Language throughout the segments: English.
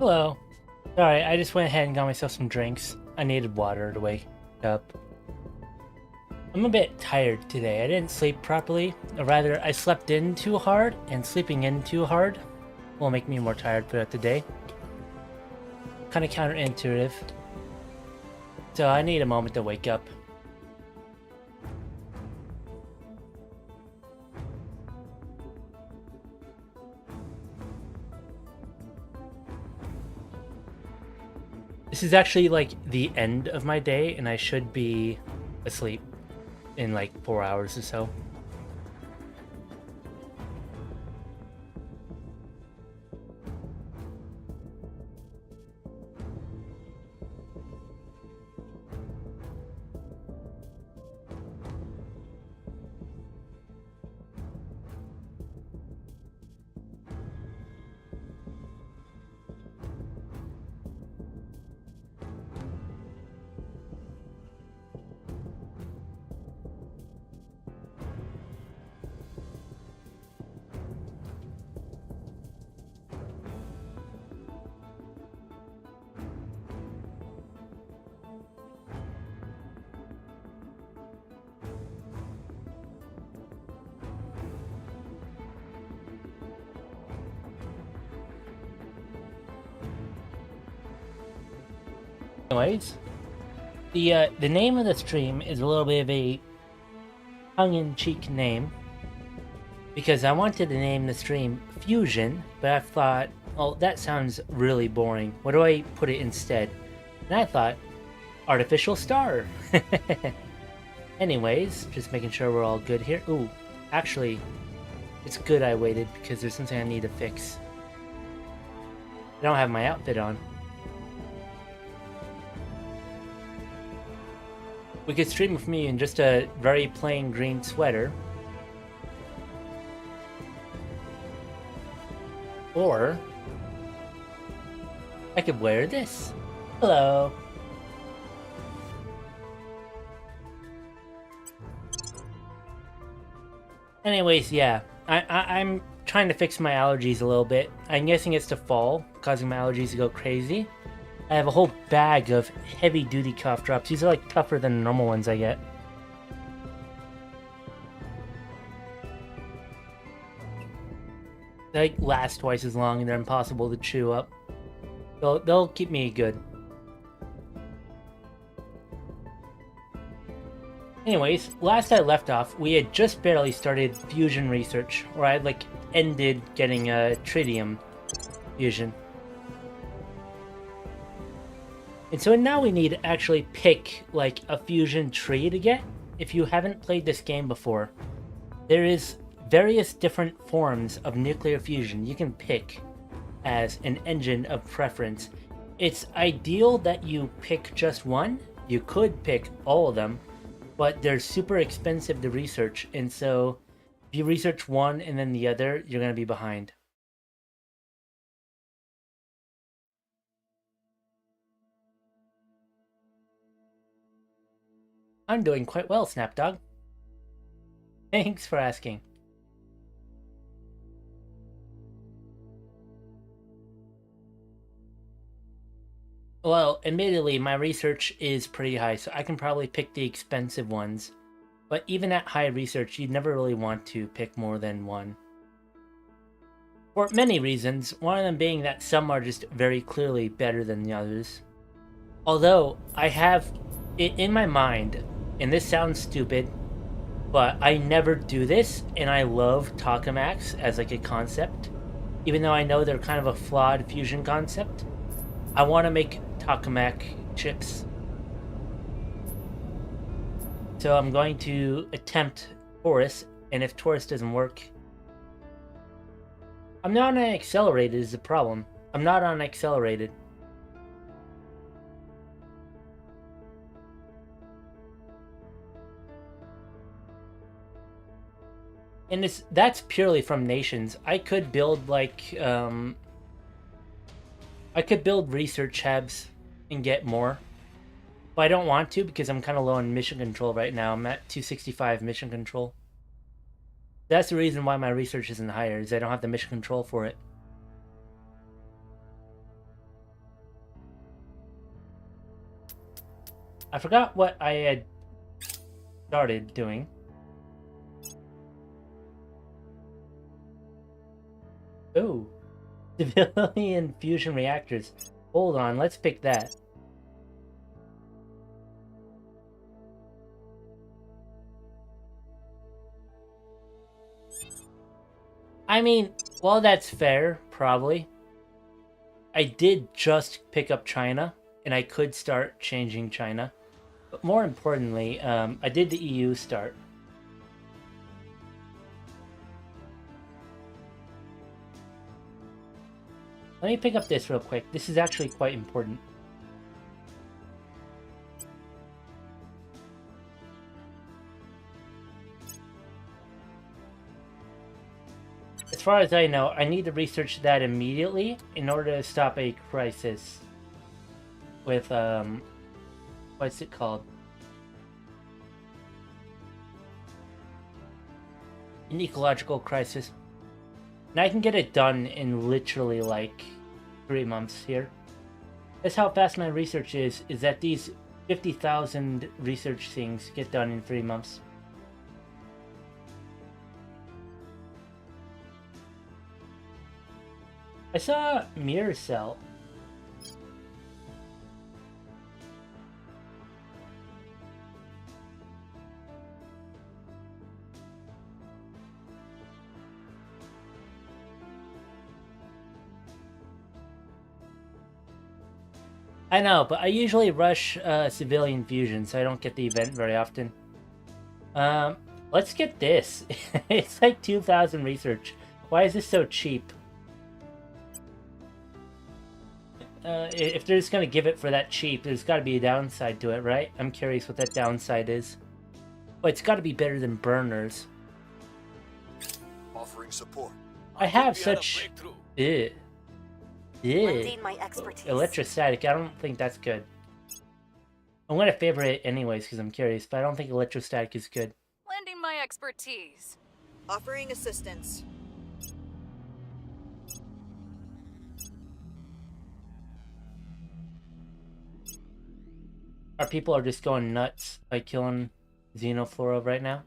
Hello. Sorry, I just went ahead and got myself some drinks. I needed water to wake up. I'm a bit tired today. I didn't sleep properly. Or rather, I slept in too hard, and sleeping in too hard will make me more tired throughout the day. Kind of counterintuitive. So I need a moment to wake up. This is actually like the end of my day, and I should be asleep in like 4 hours or so. Anyways, the name of the stream is a little bit of a tongue-in-cheek name because I wanted to name the stream Fusion, but I thought, oh, that sounds really boring. What do I put it instead? And I thought, Artificial Star. Anyways, just making sure we're all good here. Ooh, actually, it's good I waited because there's something I need to fix. I don't have my outfit on. We could stream with me in just a very plain green sweater. Or I could wear this. Hello. Anyways, yeah. I'm trying to fix my allergies a little bit. I'm guessing it's the fall, causing my allergies to go crazy. I have a whole bag of heavy-duty cough drops. These are like tougher than the normal ones I get. They like, last twice as long and they're impossible to chew up. They'll keep me good. Anyways, last I left off, we had just barely started fusion research, or I like ended getting a tritium fusion. And so now we need to actually pick like a fusion tree to get. If you haven't played this game before, there is various different forms of nuclear fusion you can pick as an engine of preference. It's ideal that you pick just one. You could pick all of them, but they're super expensive to research, and so if you research one and then the other, you're going to be behind. I'm doing quite well, Snapdog. Thanks for asking. Well, admittedly, my research is pretty high, so I can probably pick the expensive ones. But even at high research, you'd never really want to pick more than one. For many reasons, one of them being that some are just very clearly better than the others. Although, I have it in my mind, and this sounds stupid, but I never do this, and I love tokamaks as like a concept. Even though I know they're kind of a flawed fusion concept, I want to make tokamak chips. So I'm going to attempt Taurus, and if Taurus doesn't work... I'm not on accelerated is the problem. I'm not on accelerated. And that's purely from nations. I could build like I could build research hubs and get more, but I don't want to because I'm kind of low on mission control right now. I'm at 265 mission control. That's the reason why my research isn't higher, is I don't have the mission control for it. I forgot what I had started doing. Oh, civilian fusion reactors. Hold on, let's pick that. I mean, well, that's fair, probably. I did just pick up China, and I could start changing China. But more importantly, I did the EU start. Let me pick up this real quick. This is actually quite important. As far as I know, I need to research that immediately in order to stop a crisis with, what's it called? An ecological crisis. And I can get it done in literally like 3 months here. That's how fast my research is that these 50,000 research things get done in 3 months. I saw Mirror Cell. I know, but I usually rush civilian fusion, so I don't get the event very often. Let's get this. It's like 2,000 research. Why is this so cheap? If they're just gonna give it for that cheap, there's gotta be a downside to it, right? I'm curious what that downside is. Well, it's gotta be better than burners. Offering support. I have such... Ew. Lending my expertise. Electrostatic, I don't think that's good. I'm gonna favor it anyways because I'm curious, but I don't think electrostatic is good. Lending my expertise. Offering assistance. Our people are just going nuts by killing Xenoflora right now.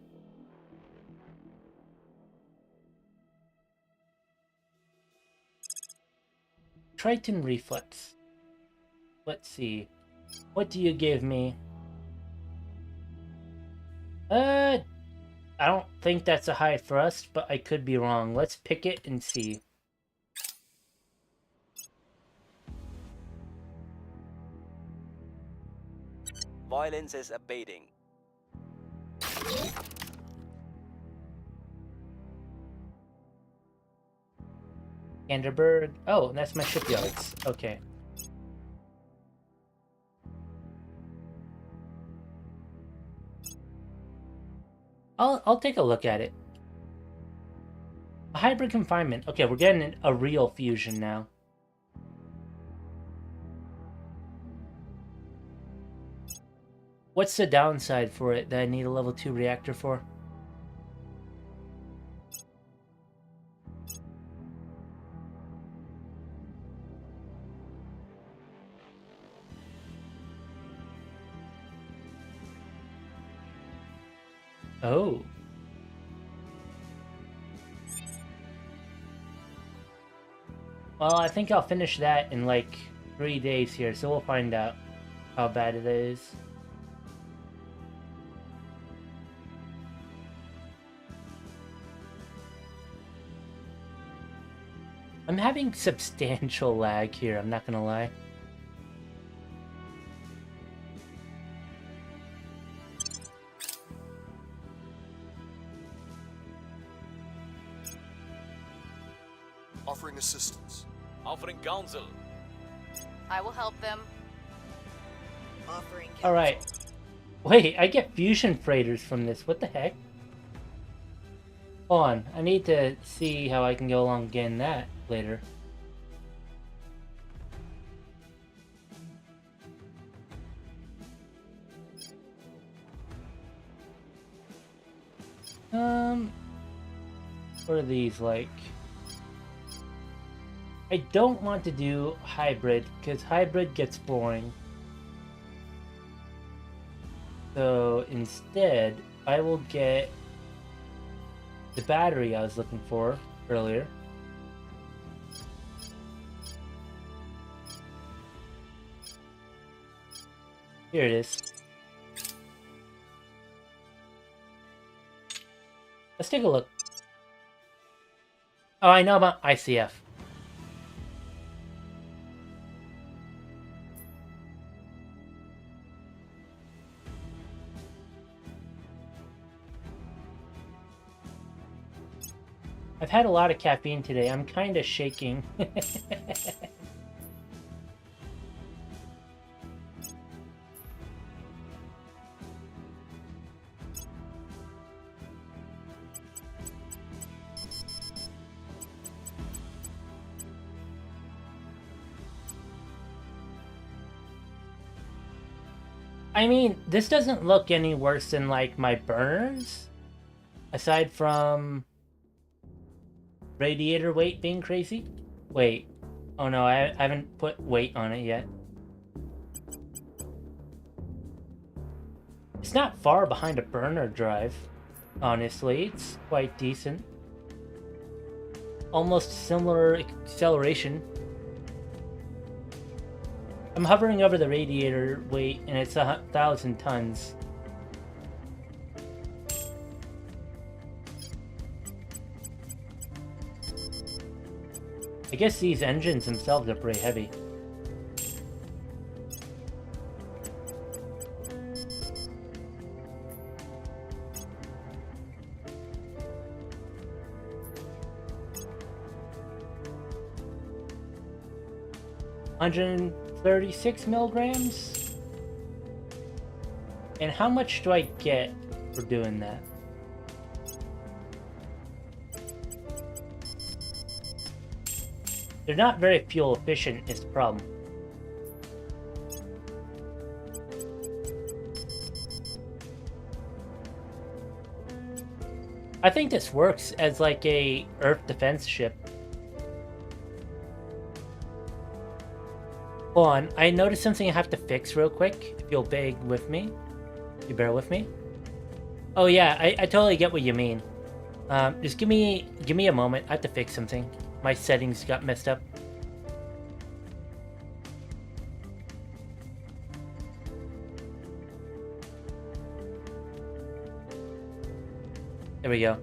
Triton Reflex. Let's see. What do you give me? I don't think that's a high thrust, but I could be wrong. Let's pick it and see. Violence is abating. Canterbury. Oh, that's my shipyards. Okay. I'll take a look at it. A hybrid confinement. Okay, we're getting a real fusion now. What's the downside for it that I need a level 2 reactor for? Oh. Well, I think I'll finish that in like 3 days here, so we'll find out how bad it is. I'm having substantial lag here, I'm not gonna lie. Offering assistance. Offering counsel. I will help them. Offering counsel. Alright. Wait, I get fusion freighters from this. What the heck? Hold on. I need to see how I can go along getting that later. What are these like? I don't want to do hybrid because hybrid gets boring. So instead, I will get the battery I was looking for earlier. Here it is. Let's take a look. Oh, I know about ICF. I've had a lot of caffeine today. I'm kind of shaking. I mean, this doesn't look any worse than, like, my burners. Aside from radiator weight being crazy. Wait. Oh no, I haven't put weight on it yet. It's not far behind a burner drive, honestly. It's quite decent. Almost similar acceleration. I'm hovering over the radiator weight, and it's 1,000 tons. I guess these engines themselves are pretty heavy. $136 milligrams? And how much do I get for doing that? They're not very fuel efficient is the problem. I think this works as like a Earth defense ship. Hold on, I noticed something I have to fix real quick. If you'll bear with me. You bear with me? Oh yeah, I totally get what you mean. Just give me a moment. I have to fix something. My settings got messed up. There we go.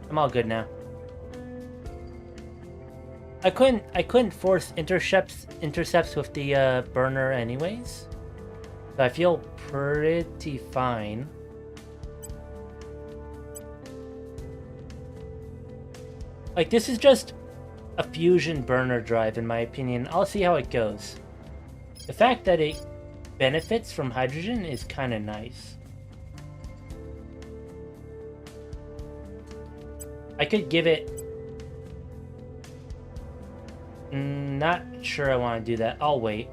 I'm all good now. I couldn't force intercepts with the burner anyways. So I feel pretty fine. Like, this is just a fusion burner drive in my opinion. I'll see how it goes. The fact that it benefits from hydrogen is kind of nice. I could give it... Not sure I want to do that. I'll wait.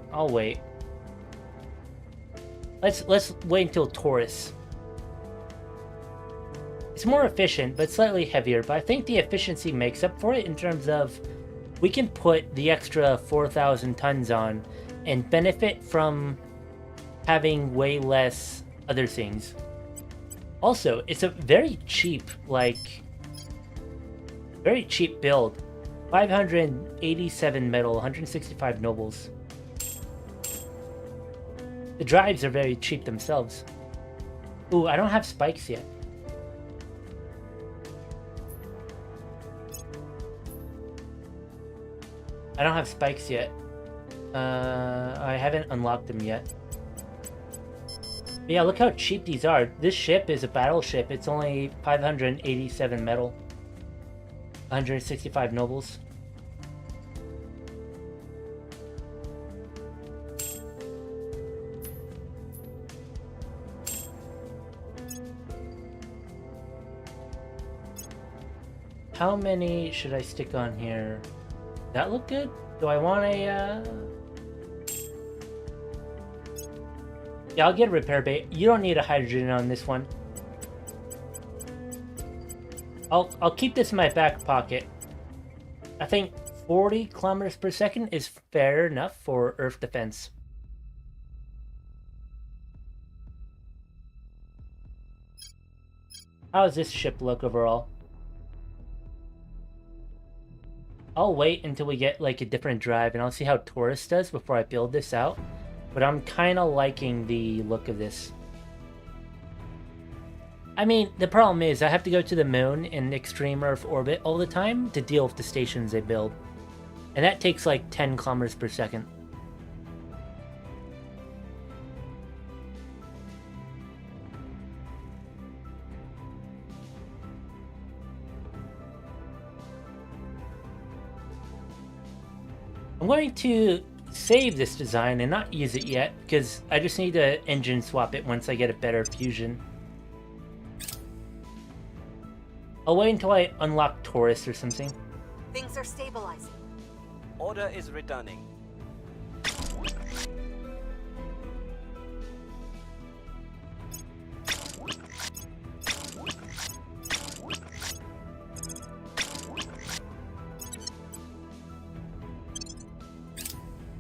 Let's wait until Taurus. It's more efficient, but slightly heavier. But I think the efficiency makes up for it in terms of we can put the extra 4,000 tons on and benefit from having way less other things. Also, it's a very cheap, very cheap build. 587 metal, 165 nobles. The drives are very cheap themselves. Ooh, I don't have spikes yet. I haven't unlocked them yet. But yeah, look how cheap these are. This ship is a battleship. It's only 587 metal. 165 nobles. How many should I stick on here? Does that look good? Do I want a, Yeah, I'll get a repair bay. You don't need a hydrogen on this one. I'll keep this in my back pocket. I think 40 kilometers per second is fair enough for Earth defense. How does this ship look overall? I'll wait until we get like a different drive and I'll see how Taurus does before I build this out. But I'm kind of liking the look of this. I mean, the problem is I have to go to the moon in extreme Earth orbit all the time to deal with the stations they build. And that takes like 10 kilometers per second. I'm going to save this design and not use it yet because I just need to engine swap it once I get a better fusion. I'll wait until I unlock Taurus or something. Things are stabilizing. Order is returning.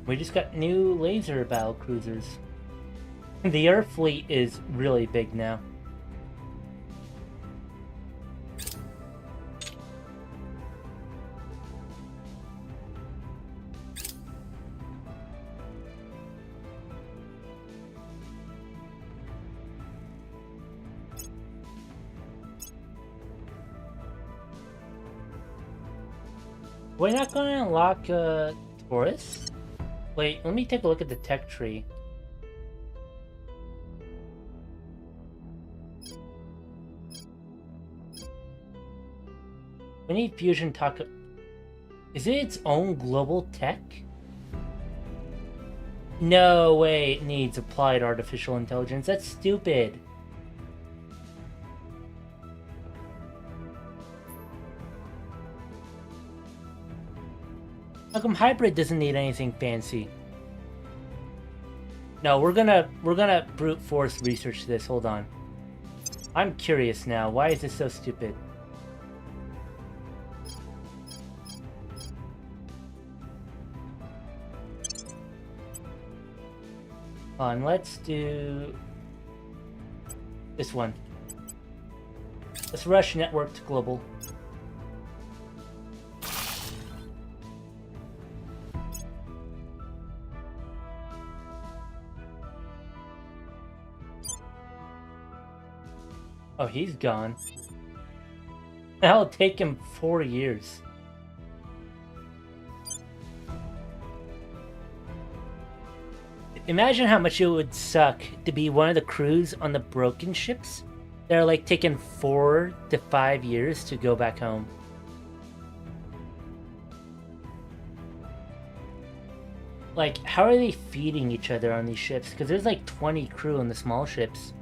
We just got new laser battle cruisers. The Earth fleet is really big now. We're not going to unlock Taurus? Wait, let me take a look at the tech tree. We need fusion taco. Is it its own global tech? No way it needs applied artificial intelligence. That's stupid. How come hybrid doesn't need anything fancy? No, we're gonna brute force research this. Hold on. I'm curious now. Why is this so stupid? Hold on, let's do this one. Let's rush network to global. Oh, he's gone. That'll take him 4 years. Imagine how much it would suck to be one of the crews on the broken ships. They're like taking 4 to 5 years to go back home. Like, how are they feeding each other on these ships? Because there's like 20 crew on the small ships.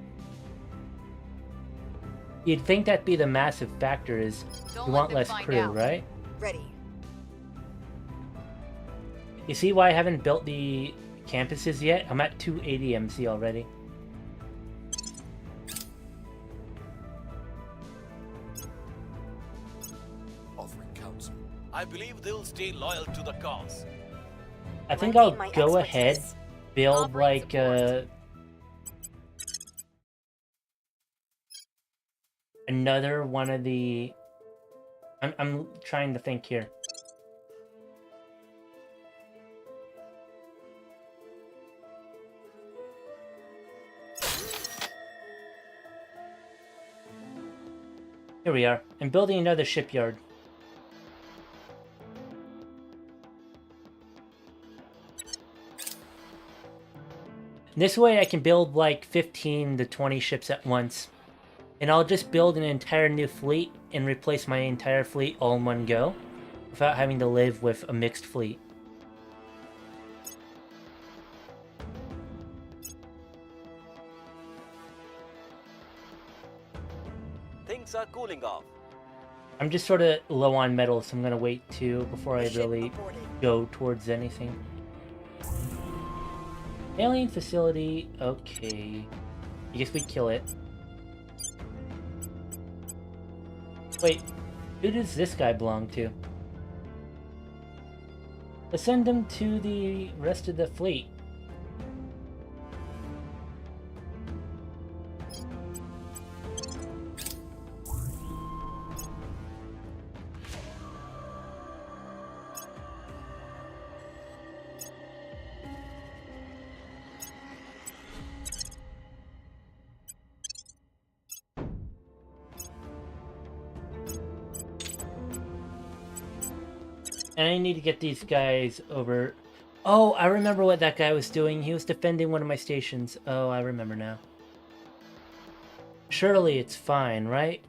You'd think that'd be the massive factor is you want less crew, right? Ready. You see why I haven't built the campuses yet? I'm at 280 MC already. Offering counsel. I believe they'll stay loyal to the cause. I think I'll go ahead, build like another one of the... I'm trying to think here. Here we are. I'm building another shipyard. This way I can build like 15 to 20 ships at once. And I'll just build an entire new fleet and replace my entire fleet all in one go, without having to live with a mixed fleet. Things are cooling off. I'm just sort of low on metal, so I'm gonna wait too before I really go towards anything. Alien facility, okay. I guess we kill it. Wait, who does this guy belong to? Let's send him to the rest of the fleet. And I need to get these guys over... Oh, I remember what that guy was doing. He was defending one of my stations. Oh, I remember now. Surely it's fine, right?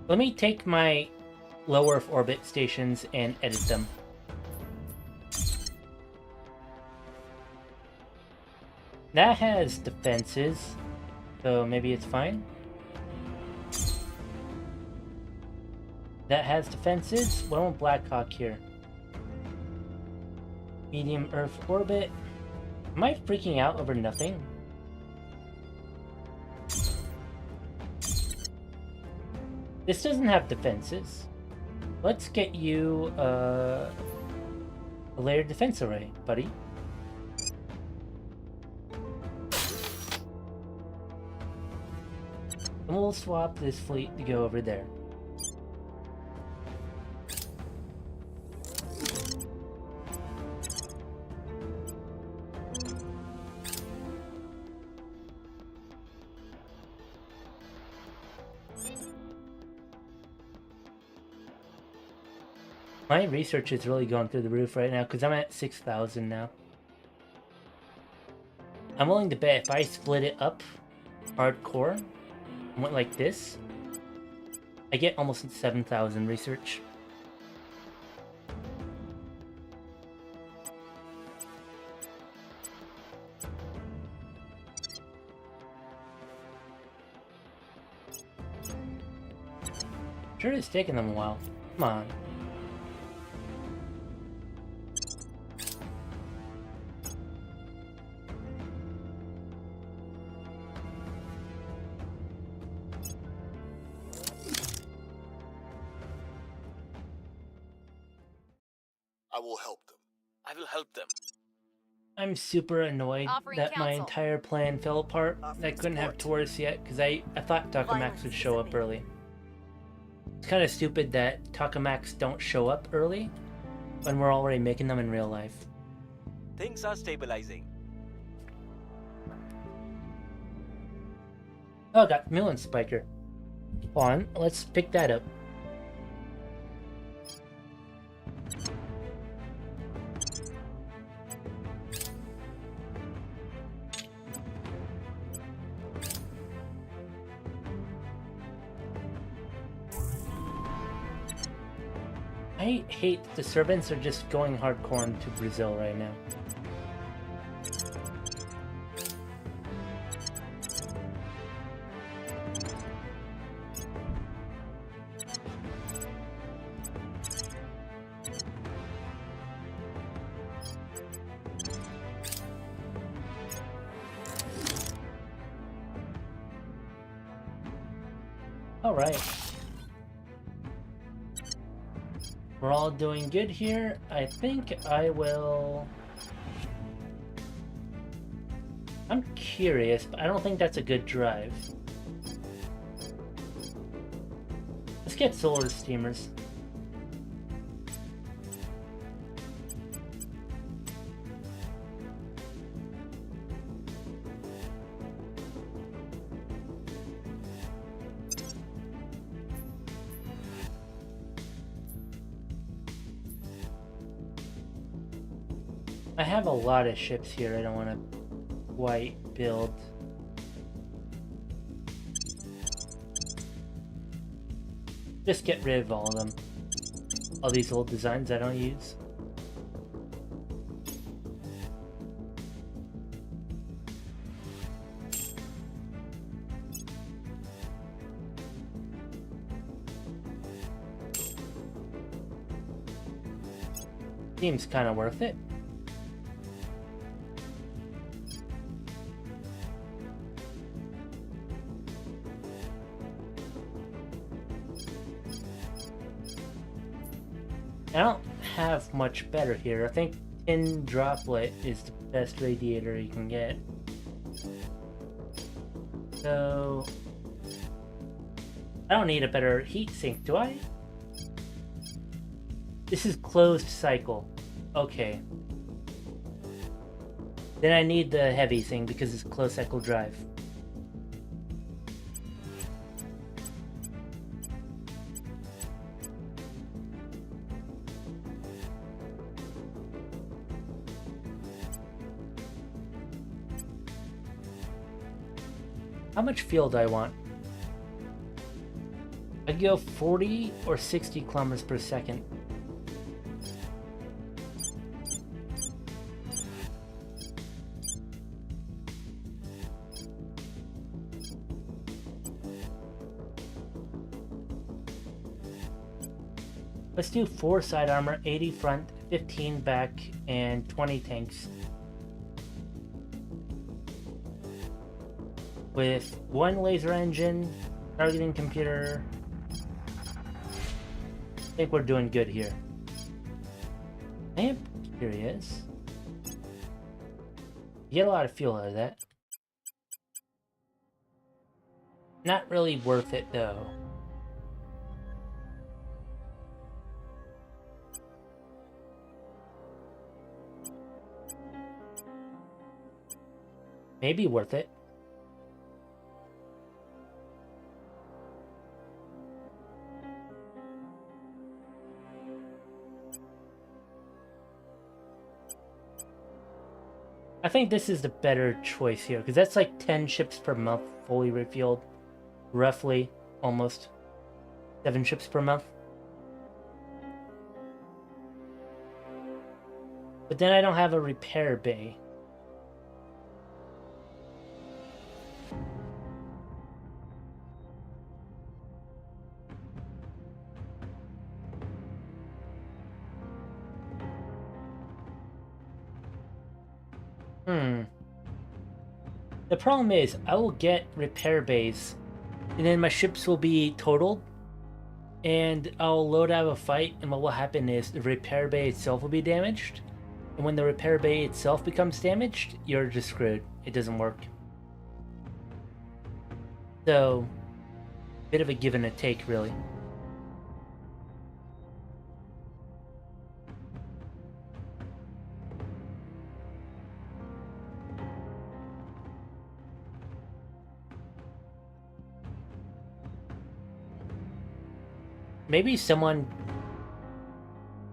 Let me take my low Earth orbit stations and edit them. That has defenses, so maybe it's fine. That has defenses. What about Blackhawk here? Medium Earth orbit. Am I freaking out over nothing? This doesn't have defenses. Let's get you a layered defense array, buddy. And we'll swap this fleet to go over there. My research is really going through the roof right now because I'm at 6,000 now. I'm willing to bet if I split it up hardcore and went like this, I get almost 7,000 research. Sure, it's taking them a while. Come on. I will help them. I will help them. I'm super annoyed Offering that my counsel. entire plan fell apart. I couldn't have support. Taurus yet because I thought Takamax Violence would is show up enemy. early. It's kind of stupid that Takamax don't show up early when we're already making them in real life. Things are stabilizing. Oh, I got Millen Spiker. Hold on, let's pick that up. I hate that the servants are just going hardcore into Brazil right now. Alright. We're all doing good here. I think I will... I'm curious, but I don't think that's a good drive. Let's get solar steamers. I have a lot of ships here I don't want to quite build. Just get rid of all of them. All these old designs I don't use. Seems kind of worth it. I don't have much better here. I think Tin Droplet is the best radiator you can get. So... I don't need a better heat sink, do I? This is closed cycle. Okay. Then I need the heavy thing because it's close echo drive. How much fuel do I want? I could go 40 or 60 kilometers per second. Let's do 4 side armor, 80 front, 15 back, and 20 tanks. With 1 laser engine, targeting computer. I think we're doing good here. I am curious. You get a lot of fuel out of that. Not really worth it though. Maybe worth it. I think this is the better choice here, because that's like 10 ships per month fully refueled. Roughly, almost. 7 ships per month. But then I don't have a repair bay. The problem is, I will get repair bays, and then my ships will be totaled, and I'll load out of a fight, and what will happen is the repair bay itself will be damaged, and when the repair bay itself becomes damaged, you're just screwed. It doesn't work. So, bit of a give and a take, really. Maybe someone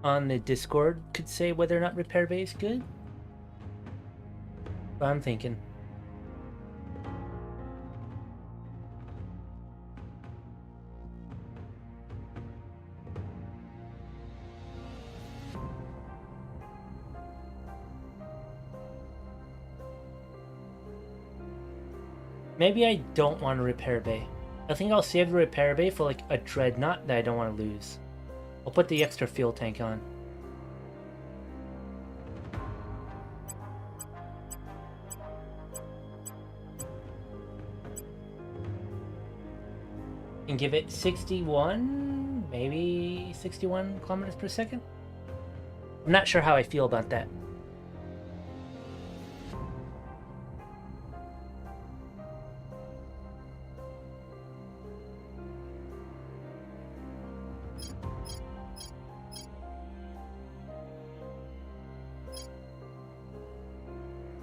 on the Discord could say whether or not repair bay is good. But I'm thinking. Maybe I don't want a repair bay. I think I'll save the repair bay for like a dreadnought that I don't want to lose. I'll put the extra fuel tank on. And give it 61, maybe 61 kilometers per second? I'm not sure how I feel about that.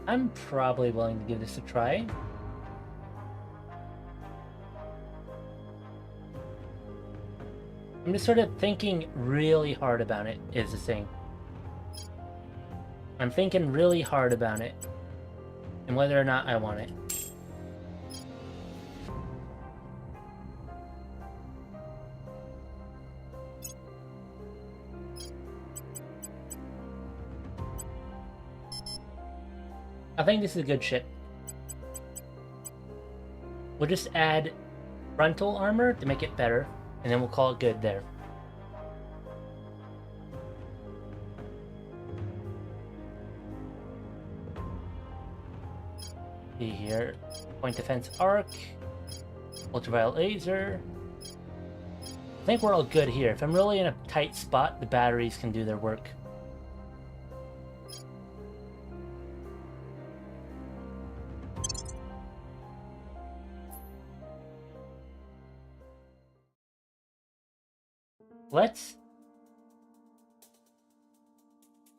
I'm probably willing to give this a try. I'm just sort of thinking really hard about it, is the thing. I'm thinking really hard about it, and whether or not I want it. I think this is a good ship. We'll just add frontal armor to make it better, and then we'll call it good there. See here, point defense arc, ultraviolet laser. I think we're all good here. If I'm really in a tight spot, the batteries can do their work.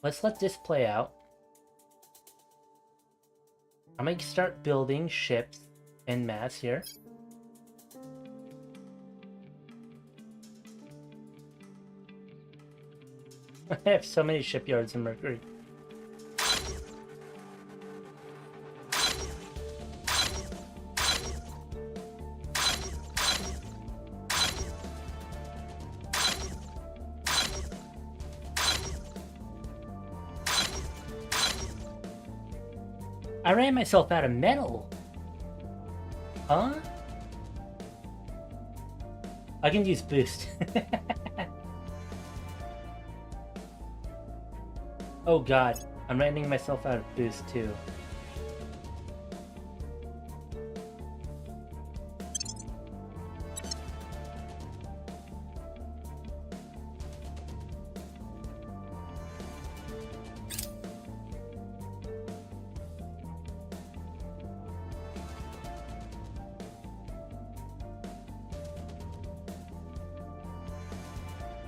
Let's let this play out. I might start building ships en masse here. I have so many shipyards in Mercury. I ran myself out of metal. Huh? I can use boost. Oh god, I'm running myself out of boost too.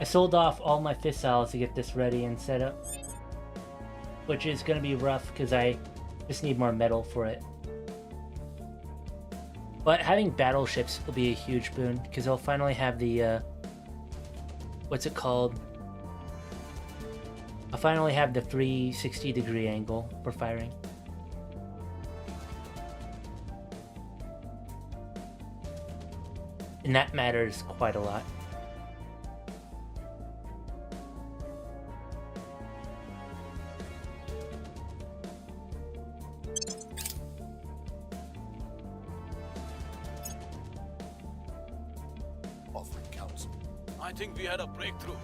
I sold off all my fissiles to get this ready and set up, which is going to be rough because I just need more metal for it. But having battleships will be a huge boon because I'll finally have the what's it called? I'll finally have the 360-degree angle for firing. And that matters quite a lot. Offering counsel. I think we had a breakthrough.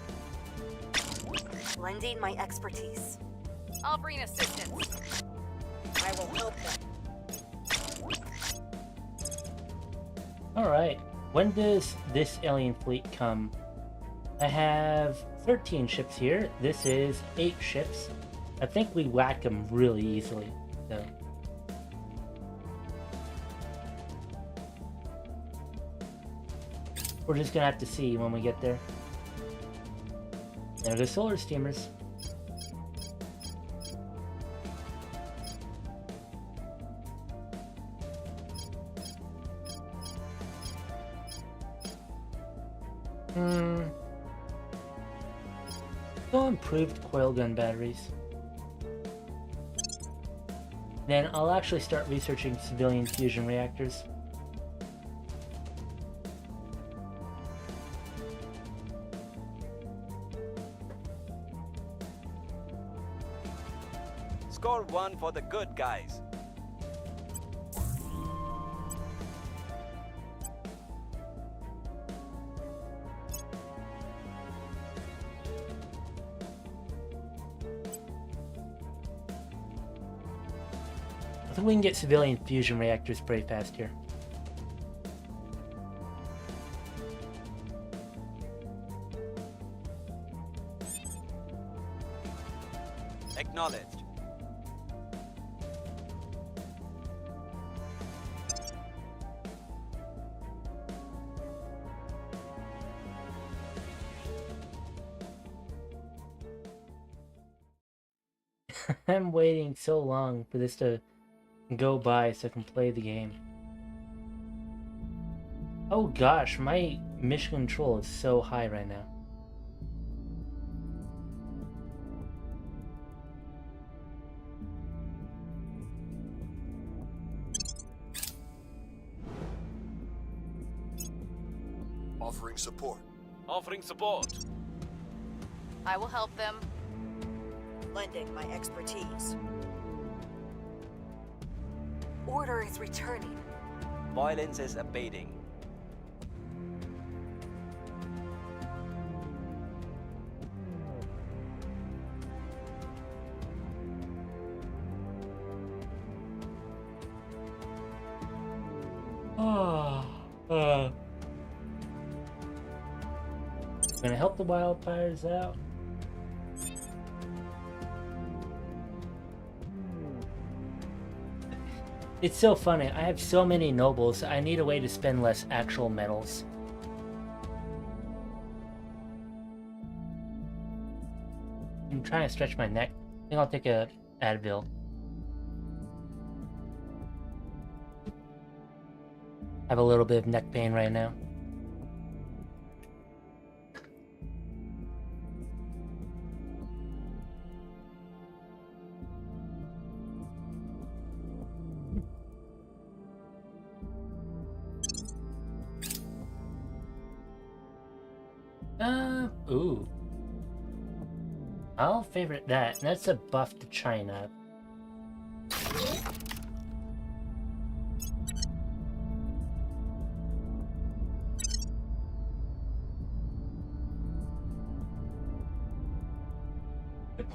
Lending my expertise. Offering assistance. I will help them. Alright, when does this alien fleet come? I have 13 ships here. This is 8 ships. I think we whack them really easily, so. We're just gonna have to see when we get there. There are the solar steamers. So improved coil gun batteries. Then I'll actually start researching civilian fusion reactors. Score 1 for the good guys. I think we can get civilian fusion reactors pretty fast here. Acknowledged. I'm waiting so long for this to go by so I can play the game. Oh gosh, my mission control is so high right now. Offering support. Offering support. I will help them. Lending my expertise. Order is returning. Violence is abating. Gonna help the wildfires out. It's so funny. I have so many nobles. I need a way to spend less actual metals. I'm trying to stretch my neck. I think I'll take a Advil. I have a little bit of neck pain right now. Ooh. I'll favorite that. And that's a buff to China.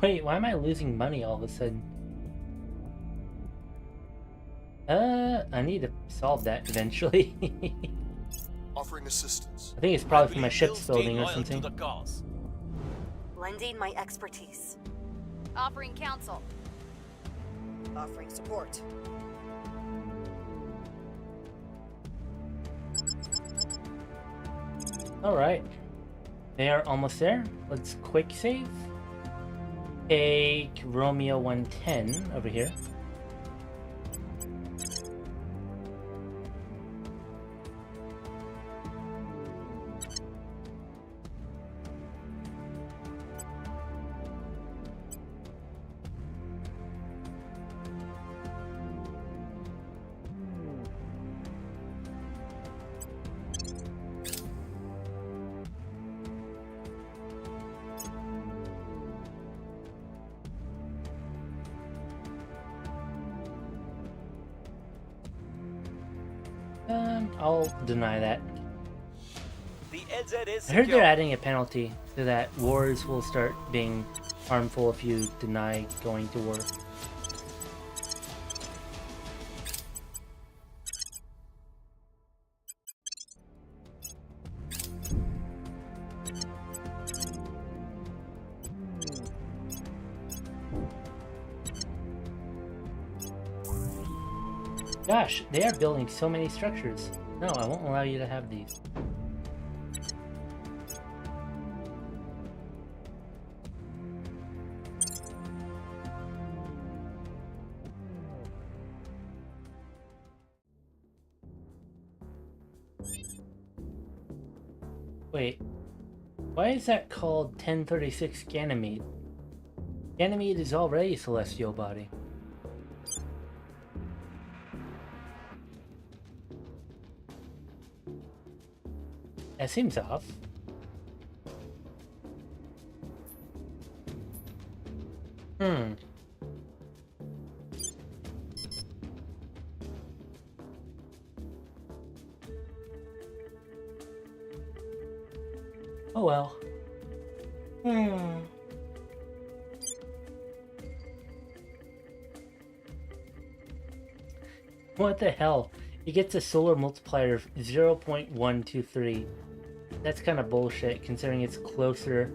Wait, why am I losing money all of a sudden? I need to solve that eventually. Offering assistance. I think it's I probably for my believe they'll ship's stay building or loyal something. to the cause. Lending my expertise. Offering counsel. Offering support. Alright. They are almost there. Let's quick save. Take Romeo 110 over here. I'll deny that. The LZ is I heard secure. they're adding a penalty so that wars will start being harmful if you deny going to war. Gosh, they are building so many structures. No, I won't allow you to have these. Wait, why is that called 1036 Ganymede? Ganymede is already a celestial body. That seems off. Hmm. Oh well. Hmm. What the hell? He gets a solar multiplier of 0.123. That's kind of bullshit considering it's closer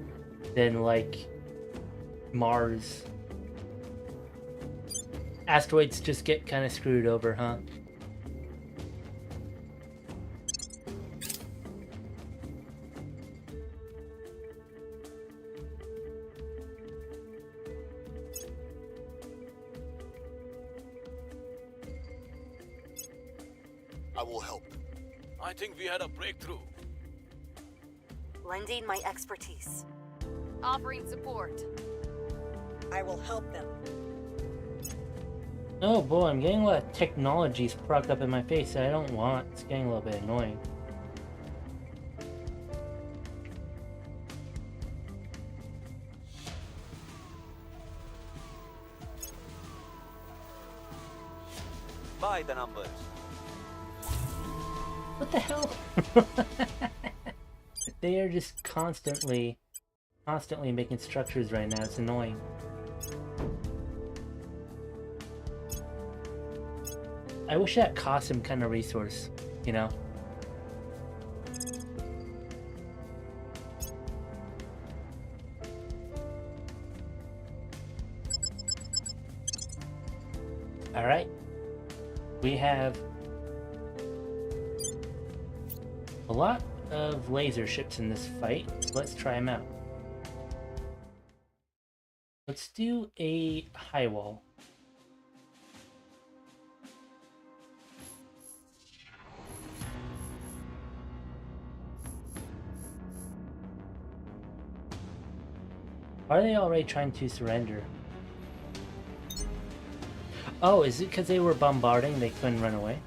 than like Mars. Asteroids just get kind of screwed over, huh? I will help. I think we had a breakthrough. Lending my expertise. Offering support. I will help them. Oh boy, I'm getting a lot of technologies propped up in my face that I don't want. It's getting a little bit annoying. By the numbers. What the hell? They are just constantly making structures right now. It's annoying. I wish that cost some kind of resource, you know? Alright. We have a lot of laser ships in this fight, so let's try them out. Let's do a high wall. Why are they already trying to surrender? Oh, is it because they were bombarding, they couldn't run away?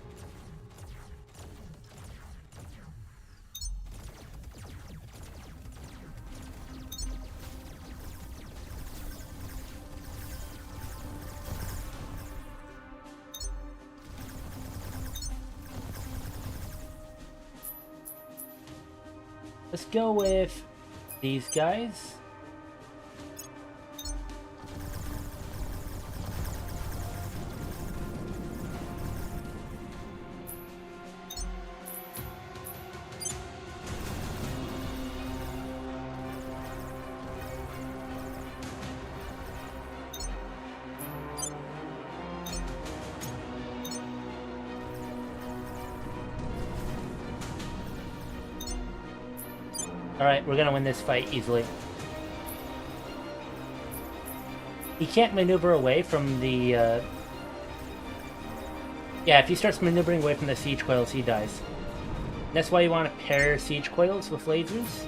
Let's go with these guys. Alright, we're gonna win this fight easily. He can't maneuver away from the, Yeah, if he starts maneuvering away from the siege coils, he dies. And that's why you want to pair siege coils with lasers,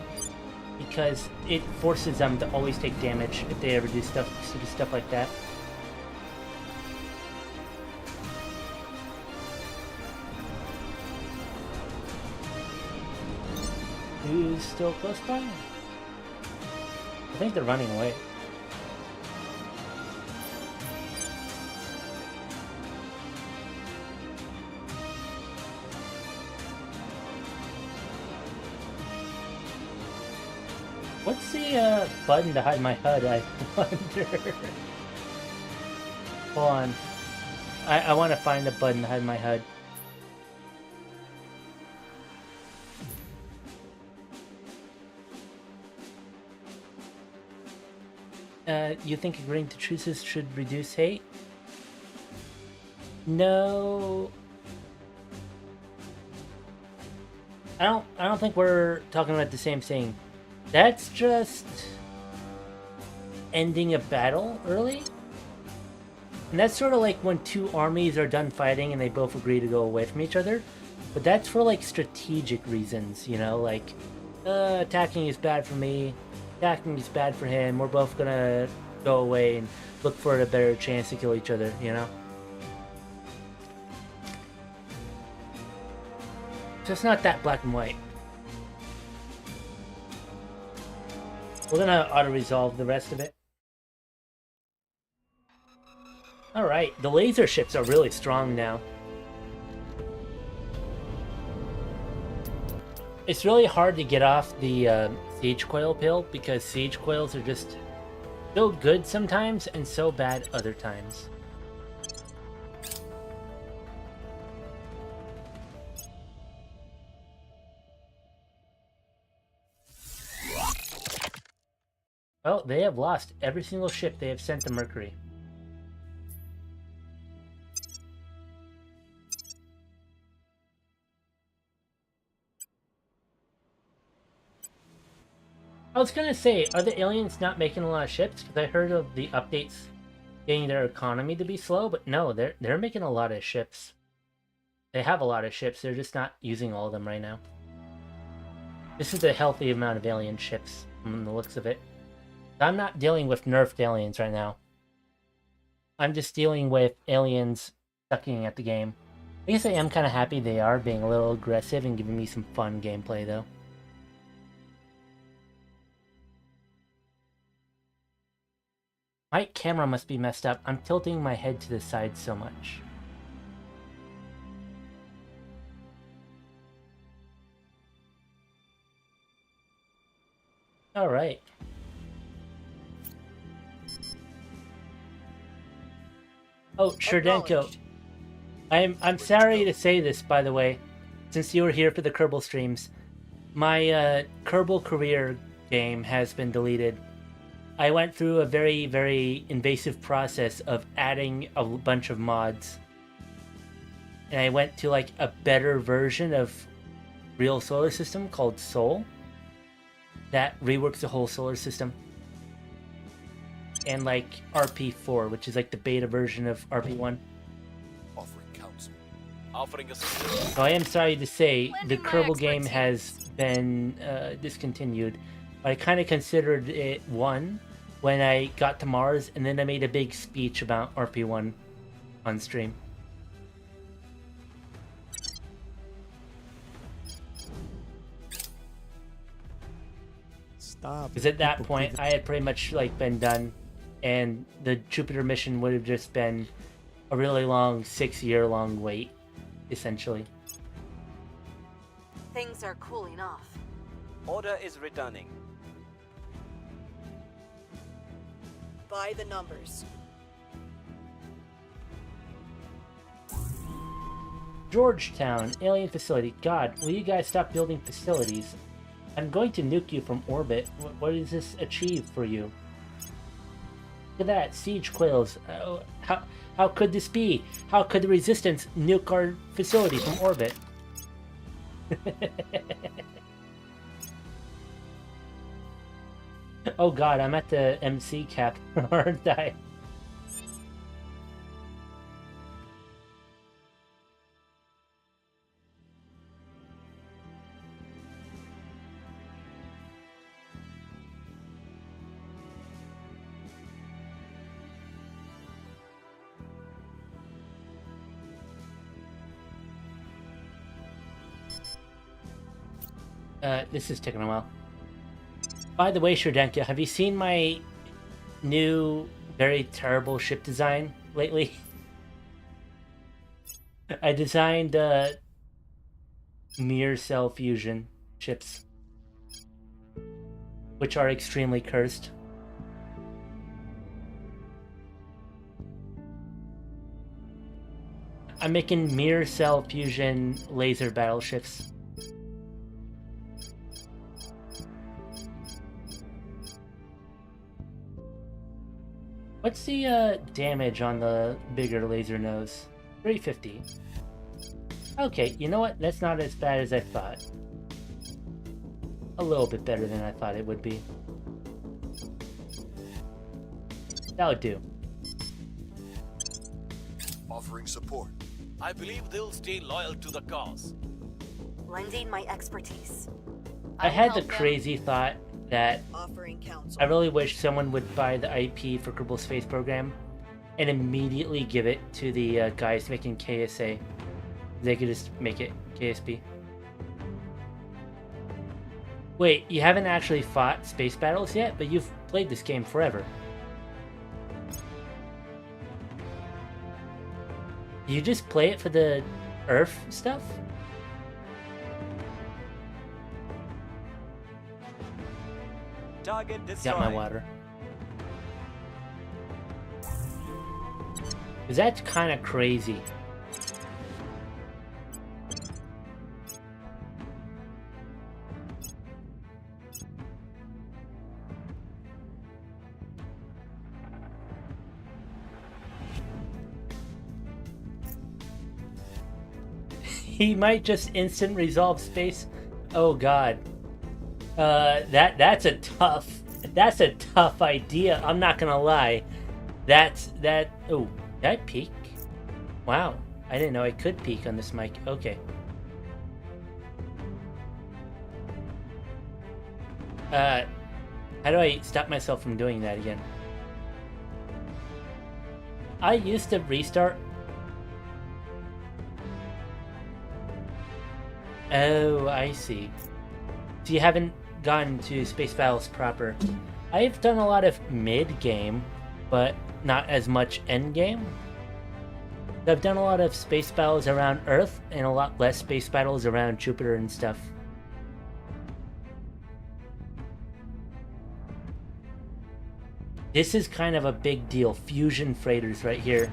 because it forces them to always take damage if they ever do stuff like that. Who's still close by? I think they're running away. What's the button to hide my HUD, I wonder? Hold on. I want to find the button to hide my HUD. You think agreeing to truces should reduce hate? No. I don't think we're talking about the same thing. That's just ending a battle early. And that's sort of like when two armies are done fighting and they both agree to go away from each other. But that's for like strategic reasons, you know, like attacking is bad for me, attacking is bad for him, we're both gonna go away and look for a better chance to kill each other, you know? So it's not that black and white. We're gonna auto-resolve the rest of it. Alright, the laser ships are really strong now. It's really hard to get off the siege coil pill because siege coils are just so good sometimes and so bad other times. Well, they have lost every single ship they have sent to Mercury. I was gonna say, are the aliens not making a lot of ships? Because I heard of the updates getting their economy to be slow, but no, they're making a lot of ships. They have a lot of ships, they're just not using all of them right now. This is a healthy amount of alien ships, from the looks of it. I'm not dealing with nerfed aliens right now. I'm just dealing with aliens sucking at the game. I guess I am kind of happy they are being a little aggressive and giving me some fun gameplay, though. My camera must be messed up. I'm tilting my head to the side so much. Alright. Oh, Sherdenko. I'm sorry to say this, by the way, since you were here for the Kerbal streams. My Kerbal career game has been deleted. I went through a very, very invasive process of adding a bunch of mods. And I went to like a better version of Real Solar System called Sol. That reworks the whole solar system. And like RP4, which is like the beta version of RP1. Offering counsel. Offering assistance. So I am sorry to say the Lending my Kerbal game expertise. has been discontinued. But I kind of considered it, one, when I got to Mars, and then I made a big speech about RP1 on stream. Stop. Because at that point, I had pretty much like been done, and the Jupiter mission would have just been a really long 6-year-long wait, essentially. Things are cooling off. Order is returning. By the numbers. Georgetown, alien facility. God, will you guys stop building facilities? I'm going to nuke you from orbit. What does this achieve for you? Look at that, siege quails. How could this be? How could the Resistance nuke our facility from orbit? Oh god, I'm at the MC cap, aren't I? This is taking a while. By the way, Shrdenka, have you seen my new, very terrible ship design lately? I designed mirror cell fusion ships, which are extremely cursed. I'm making mirror cell fusion laser battleships. What's the damage on the bigger laser nose? 350. Okay, you know what? That's not as bad as I thought. A little bit better than I thought it would be. That would do. Offering support. I believe they'll stay loyal to the cause. Lending my expertise. I will had the help them. crazy thought that Offering counsel. I really wish someone would buy the IP for Kerbal Space Program and immediately give it to the guys making KSA. They could just make it KSB. Wait, you haven't actually fought space battles yet, but you've played this game forever. You just play it for the Earth stuff? Target destroyed. Got my water. Cause that's kind of crazy. He might just instant resolve space. Oh god. That's a tough idea. I'm not gonna lie. Oh, did I peek? Wow, I didn't know I could peek on this mic. Okay. How do I stop myself from doing that again? I used to restart. Oh, I see. So you haven't gotten to Space Battles proper. I've done a lot of mid-game, but not as much end-game. I've done a lot of space battles around Earth, and a lot less space battles around Jupiter and stuff. This is kind of a big deal. Fusion freighters right here.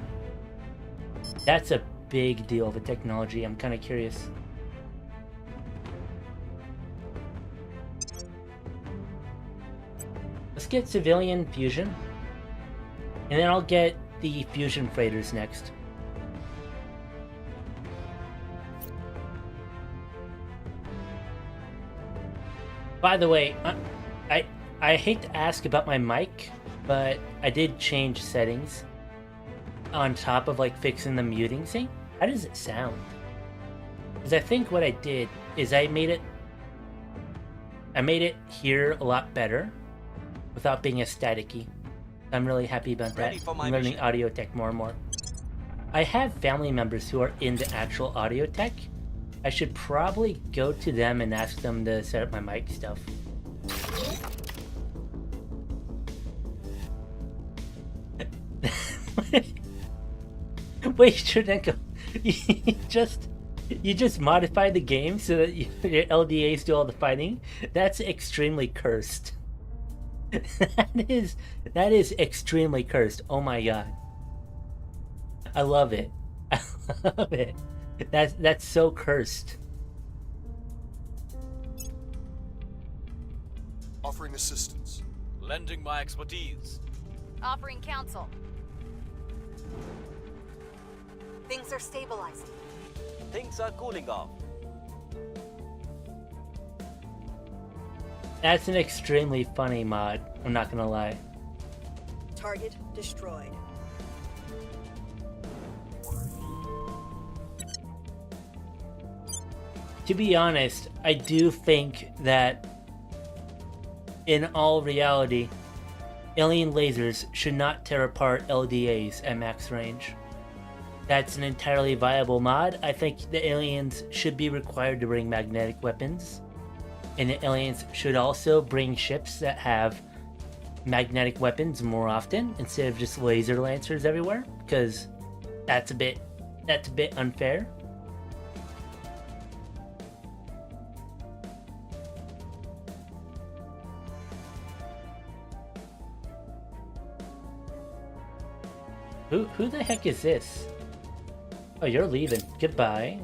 That's a big deal of a technology. I'm kind of curious. Let's get civilian fusion, and then I'll get the fusion freighters next. By the way, I hate to ask about my mic, but I did change settings on top of like fixing the muting thing. How does it sound? Because I think what I did is I made it hear a lot better without being a staticky. I'm really happy about that. Ready for my I'm learning mission. audio tech more and more. I have family members who are in the actual audio tech. I should probably go to them and ask them to set up my mic stuff. Wait, Shrenko, you just modify the game so that your LDAs do all the fighting? That's extremely cursed. that is extremely cursed. Oh my god. I love it. I love it. That's so cursed. Offering assistance. Lending my expertise. Offering counsel. Things are stabilizing. Things are cooling off. That's an extremely funny mod, I'm not gonna lie. Target destroyed. To be honest, I do think that in all reality, alien lasers should not tear apart LDAs at max range. That's an entirely viable mod. I think the aliens should be required to bring magnetic weapons, and the aliens should also bring ships that have magnetic weapons more often instead of just laser lancers everywhere, because that's a bit unfair. Who the heck is this? Oh, you're leaving. Goodbye.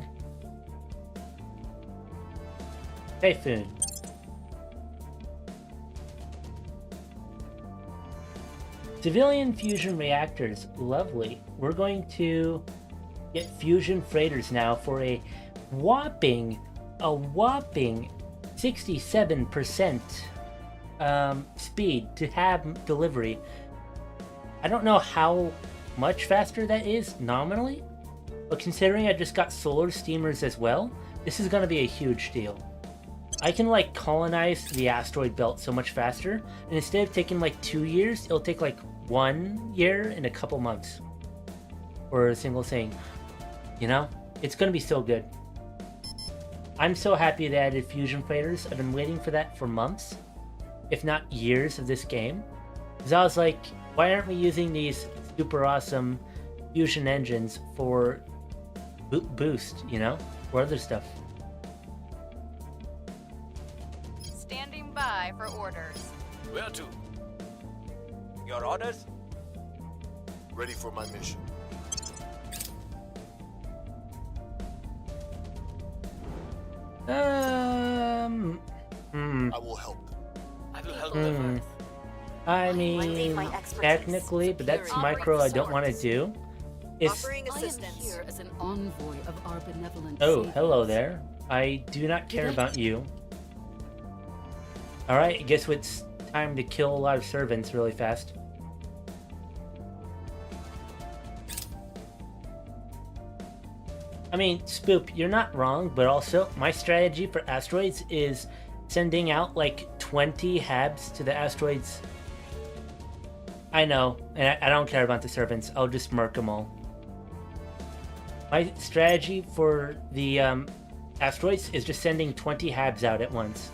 Typhoon. Civilian fusion reactors. Lovely. We're going to get fusion freighters now for a whopping 67% speed to have delivery. I don't know how much faster that is nominally, but considering I just got solar steamers as well, this is going to be a huge deal. I can like colonize the asteroid belt so much faster, and instead of taking like 2 years, it'll take like 1 year and a couple months for a single thing. You know, it's going to be so good. I'm so happy they added fusion freighters. I've been waiting for that for months, if not years of this game, because I was like, why aren't we using these super awesome fusion engines for boost, you know, or other stuff? Standing by for orders. Where to? Your orders? Ready for my mission. I I will help them. I will help them. I Lending mean, my expertise. technically, but that's micro I don't want to do. It's... Offering I am assistance. here as an envoy of our benevolent Oh, saviors. hello there. I do not care about you. Alright, I guess it's time to kill a lot of servants really fast. I mean, Spoop, you're not wrong, but also, my strategy for asteroids is sending out like 20 habs to the asteroids. I know, and I don't care about the servants, I'll just murk them all. My strategy for the asteroids is just sending 20 habs out at once.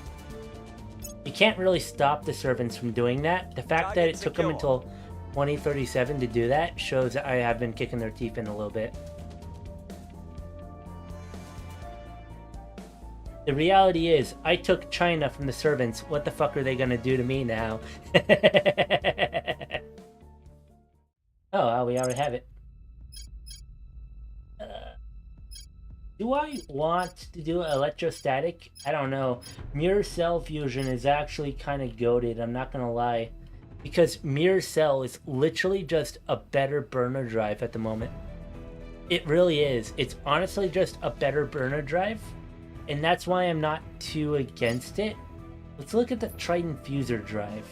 You can't really stop the servants from doing that. The fact that it took them until 2037 to do that shows that I have been kicking their teeth in a little bit. The reality is, I took China from the servants. What the fuck are they gonna do to me now? Oh, well, we already have it. Do I want to do electrostatic? I don't know. Mirror cell fusion is actually kind of goated, I'm not gonna lie. Because mirror cell is literally just a better burner drive at the moment. It really is. It's honestly just a better burner drive. And that's why I'm not too against it. Let's look at the Triton Fuser drive.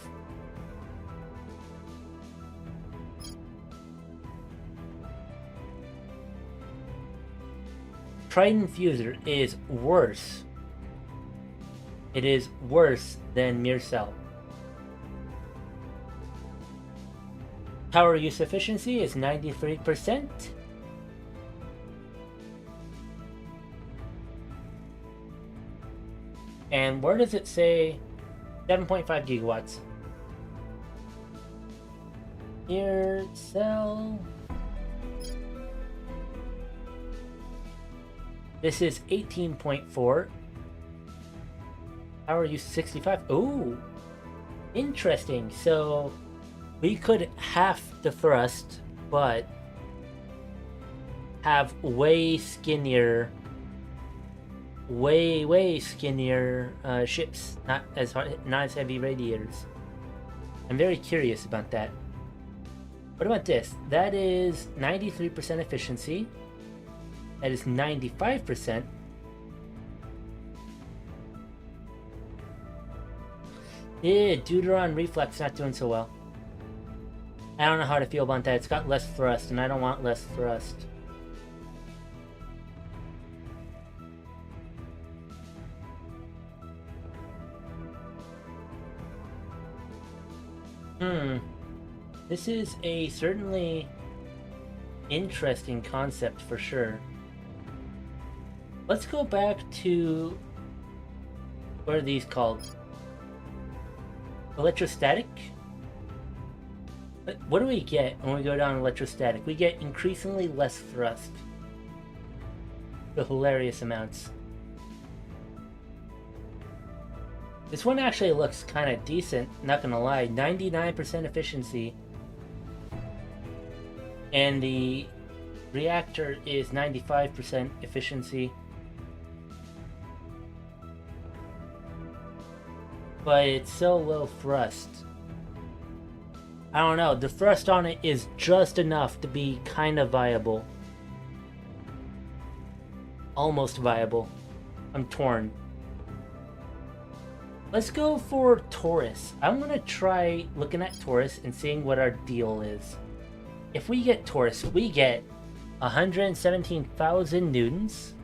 Triton Fuser is worse. It is worse than Mircell. Power use efficiency is 93%. And where does it say 7.5 gigawatts? Here, cell. This is 18.4. Power use 65. Oh, interesting. So we could half the thrust, but have way skinnier ships, not as heavy radiators. I'm very curious about that. What about this? That is 93% efficiency. That is 95%. Yeah, Deuteron Reflex not doing so well. I don't know how to feel about that. It's got less thrust, and I don't want less thrust. This is a certainly interesting concept for sure. Let's go back to... what are these called? Electrostatic? What do we get when we go down electrostatic? We get increasingly less thrust. The hilarious amounts. This one actually looks kind of decent, not gonna lie. 99% efficiency. And the reactor is 95% efficiency. But it's so low thrust. I don't know, the thrust on it is just enough to be kind of viable. Almost viable. I'm torn. Let's go for Taurus. I'm gonna try looking at Taurus and seeing what our deal is. If we get Taurus, we get 117,000 newtons,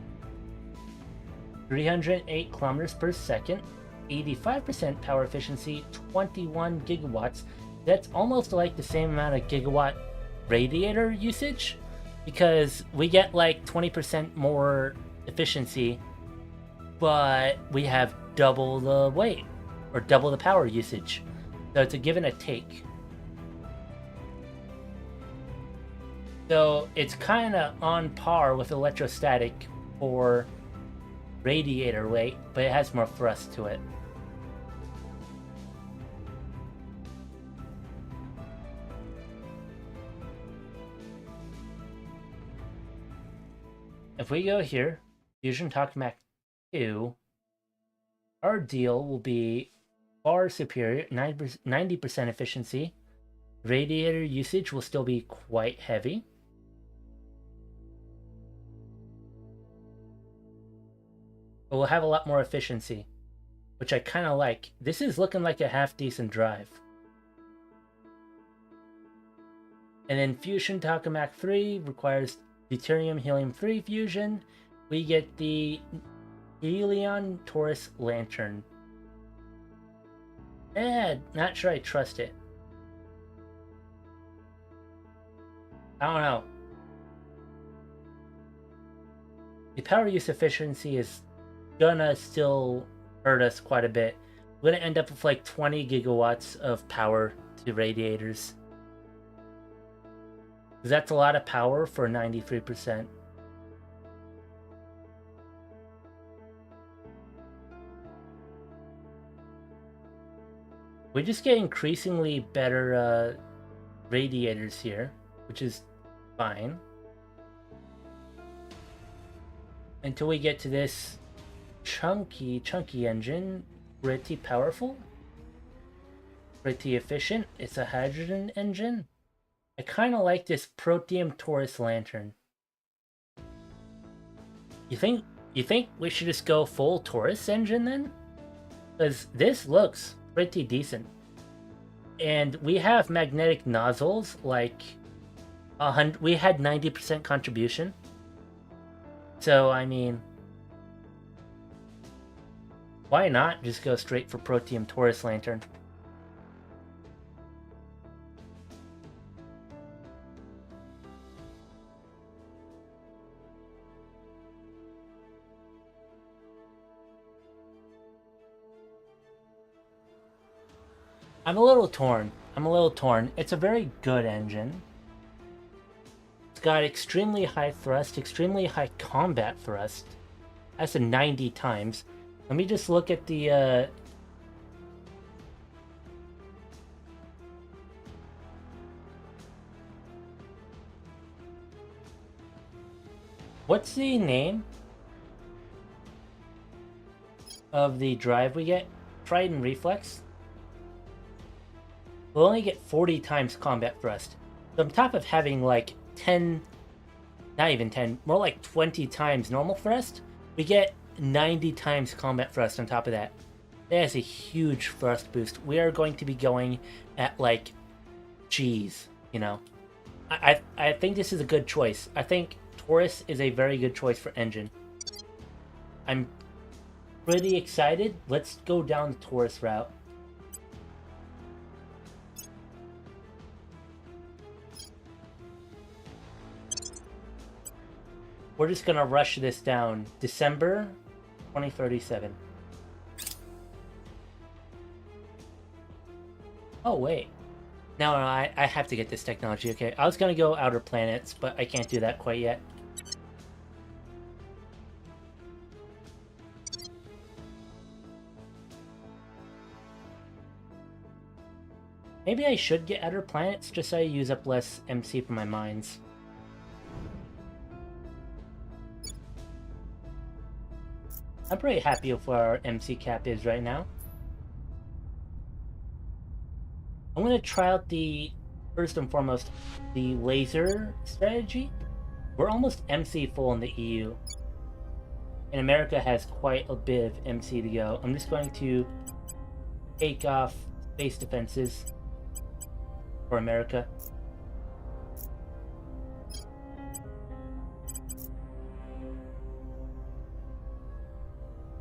308 kilometers per second, 85% power efficiency, 21 gigawatts. That's almost like the same amount of gigawatt radiator usage, because we get like 20% more efficiency, but we have double the weight or double the power usage. So it's a give and a take. So it's kind of on par with electrostatic for radiator weight, but it has more thrust to it. If we go here, Fusion Tokamak 2, our deal will be far superior, 90% efficiency. Radiator usage will still be quite heavy. But we'll have a lot more efficiency, which I kind of like. This is looking like a half-decent drive. And then Fusion Tokamak 3 requires deuterium helium-3 fusion. We get the Helion Taurus Lantern. Not sure I trust it. I don't know. The power use efficiency is gonna still hurt us quite a bit. We're gonna end up with like 20 gigawatts of power to radiators. That's a lot of power for 93%. We just get increasingly better radiators here, which is fine. Until we get to this chunky engine. Pretty powerful. Pretty efficient. It's a hydrogen engine. I kind of like this Protium Taurus Lantern. You think we should just go full Taurus engine then? Because this looks pretty decent. And we have magnetic nozzles, like we had 90% contribution. So, I mean, why not just go straight for Protium Taurus Lantern? I'm a little torn. It's a very good engine. It's got extremely high thrust, extremely high combat thrust. That's a 90 times. Let me just look at the what's the name of the drive we get? Trident Reflex. We'll only get 40 times combat thrust. So on top of having like 10, not even 10, more like 20 times normal thrust, we get 90 times combat thrust on top of that. That is a huge thrust boost. We are going to be going at like G's, you know. I think this is a good choice. I think Taurus is a very good choice for engine. I'm pretty excited. Let's go down the Taurus route. We're just gonna rush this down. December 2037. Oh wait. No, I have to get this technology. Okay, I was gonna go outer planets, but I can't do that quite yet. Maybe I should get outer planets just so I use up less MC for my mines. I'm pretty happy with where our MC cap is right now. I'm going to try out first and foremost, the laser strategy. We're almost MC full in the EU. And America has quite a bit of MC to go. I'm just going to take off space defenses for America.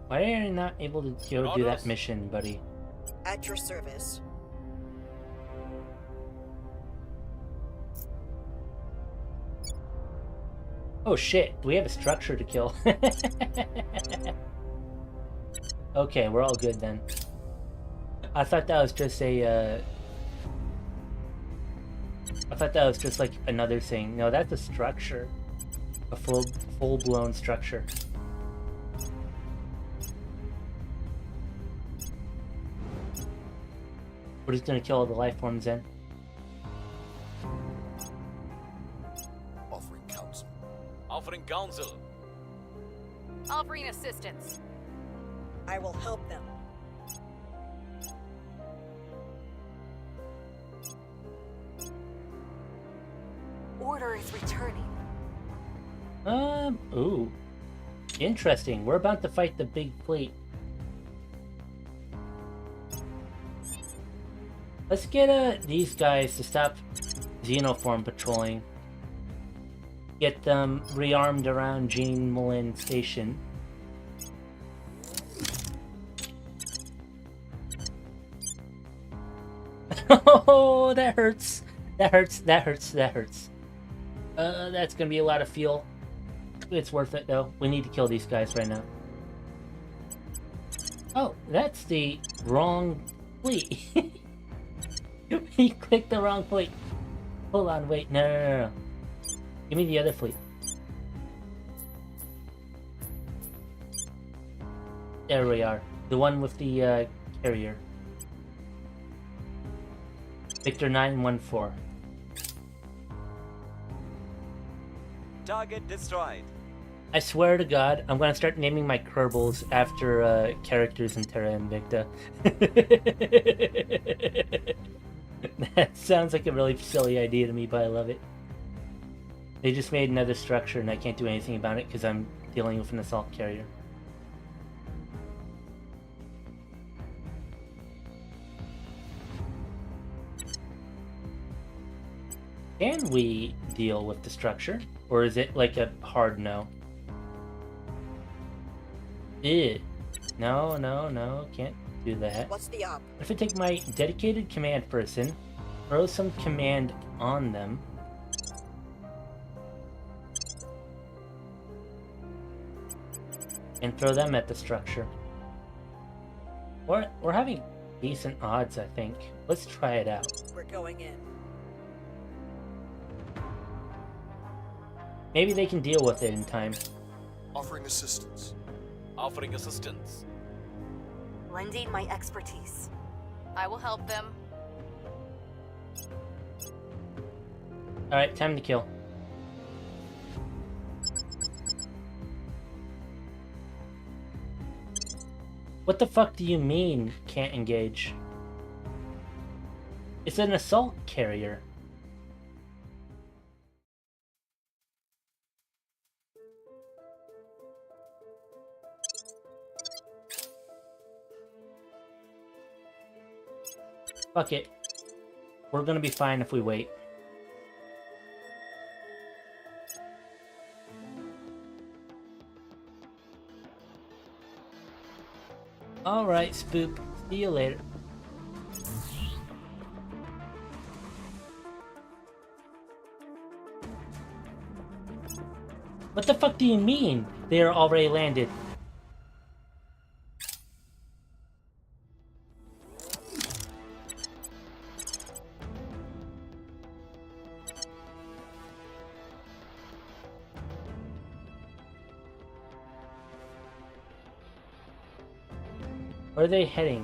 Why are you not able to go do that mission, buddy? At your service. Oh shit, we have a structure to kill. Okay, we're all good then. I thought that was just a, I thought that was just like another thing. No, that's a structure. A full-blown structure. We're just gonna kill all the life forms then. Offering counsel. Offering counsel. Offering assistance. I will help them. Order is returning. Ooh. Interesting. We're about to fight the big fleet. Let's get these guys to stop Xenoform patrolling. Get them rearmed around Jean Mullen Station. Oh, that hurts. That hurts. That's gonna be a lot of fuel. It's worth it though. We need to kill these guys right now. Oh, that's the wrong fleet. You clicked the wrong fleet. Hold on, wait. No. Give me the other fleet. There we are. The one with the carrier. Victor 914. Target destroyed. I swear to God, I'm gonna start naming my Kerbals after characters in Terra Invicta. That sounds like a really silly idea to me, but I love it. They just made another structure and I can't do anything about it because I'm dealing with an assault carrier. Can we deal with the structure? Or is it like a hard no? No, can't do that. What's the op? If I take my dedicated command person, throw some command on them. And throw them at the structure. We're having decent odds, I think. Let's try it out. We're going in. Maybe they can deal with it in time. Offering assistance. Offering assistance. Lending my expertise. I will help them. Alright, time to kill. What the fuck do you mean, can't engage? It's an assault carrier. Fuck it. We're gonna be fine if we wait. Alright, Spoop. See you later. What the fuck do you mean? They are already landed. Where are they heading?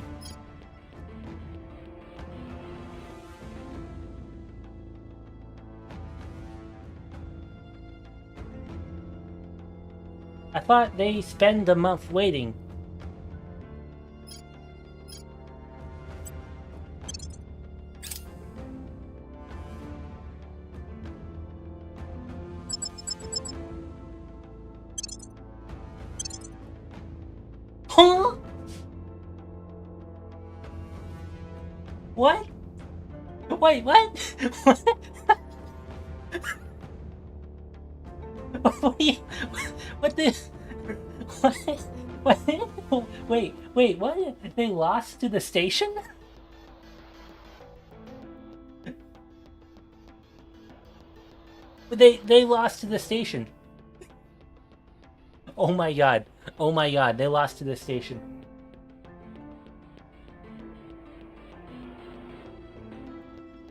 I thought they spend a month waiting. Huh? What? Wait, what? What? What the? What? Wait, what? They lost to the station? They lost to the station. Oh my god. Oh my god, they lost to the station.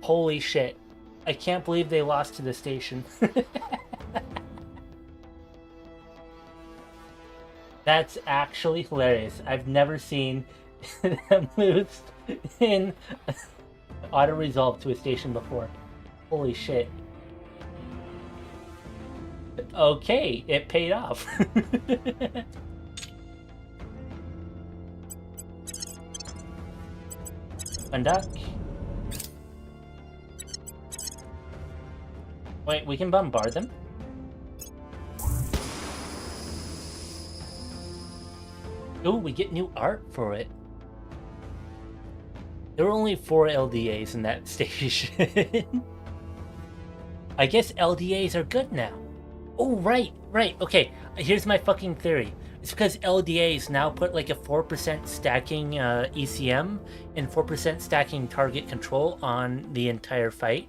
Holy shit. I can't believe they lost to the station. That's actually hilarious. I've never seen them lose in auto-resolve to a station before. Holy shit. Okay, it paid off. Unduck. Wait, we can bombard them? Ooh, we get new art for it. There were only 4 LDAs in that station. I guess LDAs are good now. Oh, right. Okay, here's my fucking theory. It's because LDAs now put like a 4% stacking ECM and 4% stacking target control on the entire fight.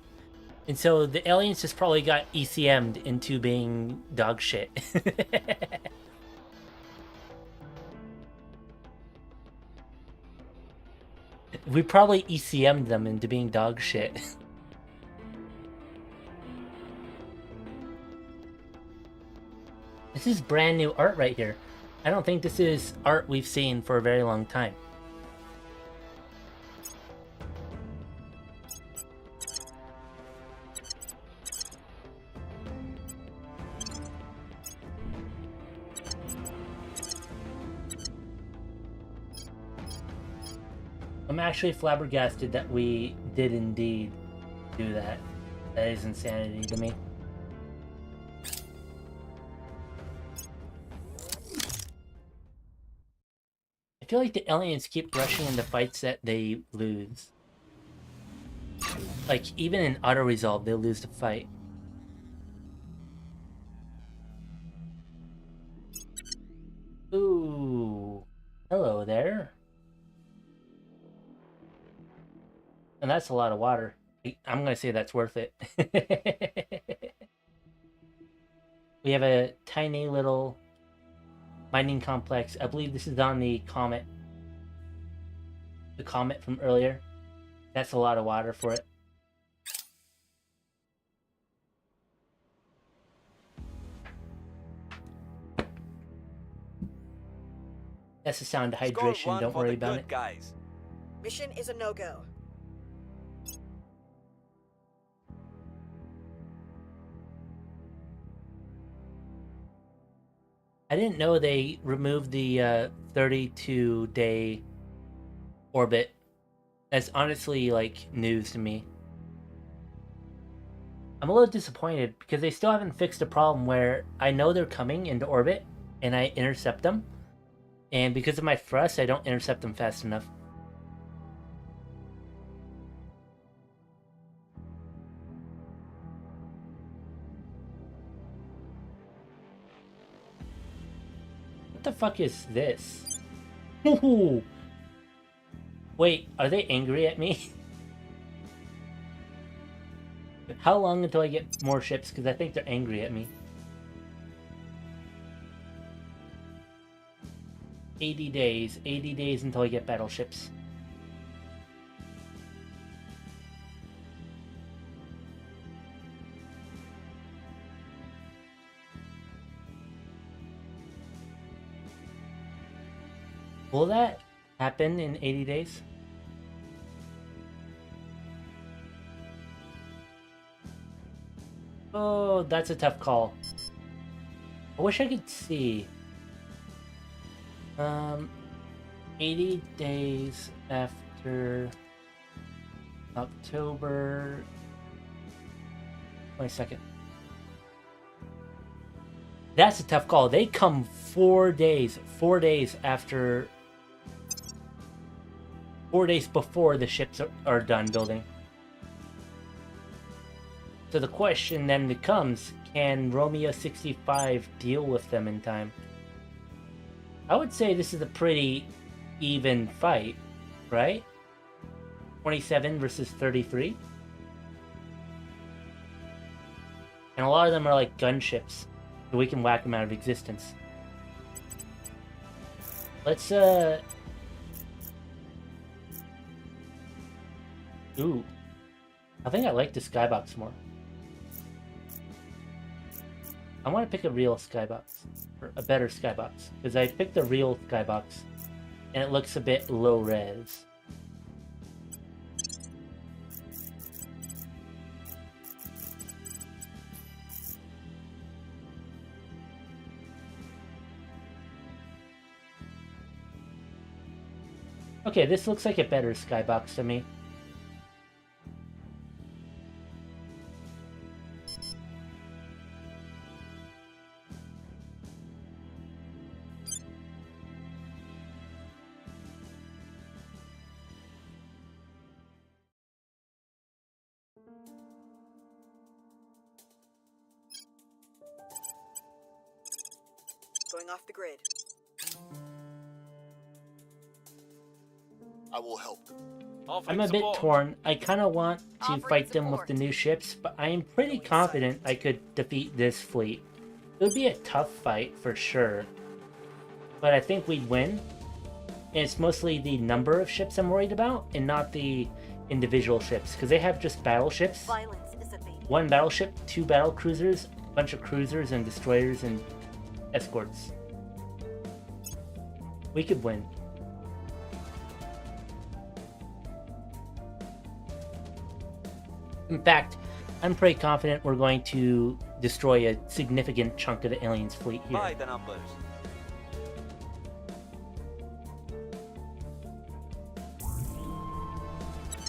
And so the aliens just probably got ECM'd into being dog shit. We probably ECM'd them into being dog shit. This is brand new art right here. I don't think this is art we've seen for a very long time. I'm actually flabbergasted that we did indeed do that. That is insanity to me. I feel like the aliens keep rushing into fights that they lose. Like, even in auto-resolve, they'll lose the fight. Ooh. Hello there. And that's a lot of water. I'm gonna say that's worth it. We have a tiny little mining complex. I believe this is on the comet. the comet from earlier. That's a lot of water for it. That's the sound of Score hydration, one don't for worry the about good it. guys. Mission is a no-go. I didn't know they removed the 32-day orbit. That's honestly, like, news to me. I'm a little disappointed because they still haven't fixed the problem where I know they're coming into orbit and I intercept them. And because of my thrust, I don't intercept them fast enough. What the fuck is this? Ooh. Wait, are they angry at me? How long until I get more ships? Because I think they're angry at me. 80 days. 80 days until I get battleships. Will that happen in 80 days? Oh, that's a tough call. I wish I could see. 80 days after October 22nd. That's a tough call. They come 4 days after 4 days before the ships are done building. So the question then becomes, can Romeo 65 deal with them in time? I would say this is a pretty even fight, right? 27 versus 33. And a lot of them are like gunships, so we can whack them out of existence. Let's, Ooh. I think I like the skybox more. I want to pick a real skybox. Or a better skybox. Because I picked a real skybox. And it looks a bit low res. Okay, this looks like a better skybox to me. Going off the grid. I will help them. Offering I'm a bit support. torn. I kind of want to Offering fight them with support. the new ships, but I am pretty confident I could defeat this fleet. It would be a tough fight for sure, but I think we'd win. And it's mostly the number of ships I'm worried about, and not the individual ships, because they have just battleships. Violence is abated. 1 battleship, 2 battle cruisers, a bunch of cruisers and destroyers and escorts. We could win. In fact, I'm pretty confident we're going to destroy a significant chunk of the aliens' fleet here. By the numbers.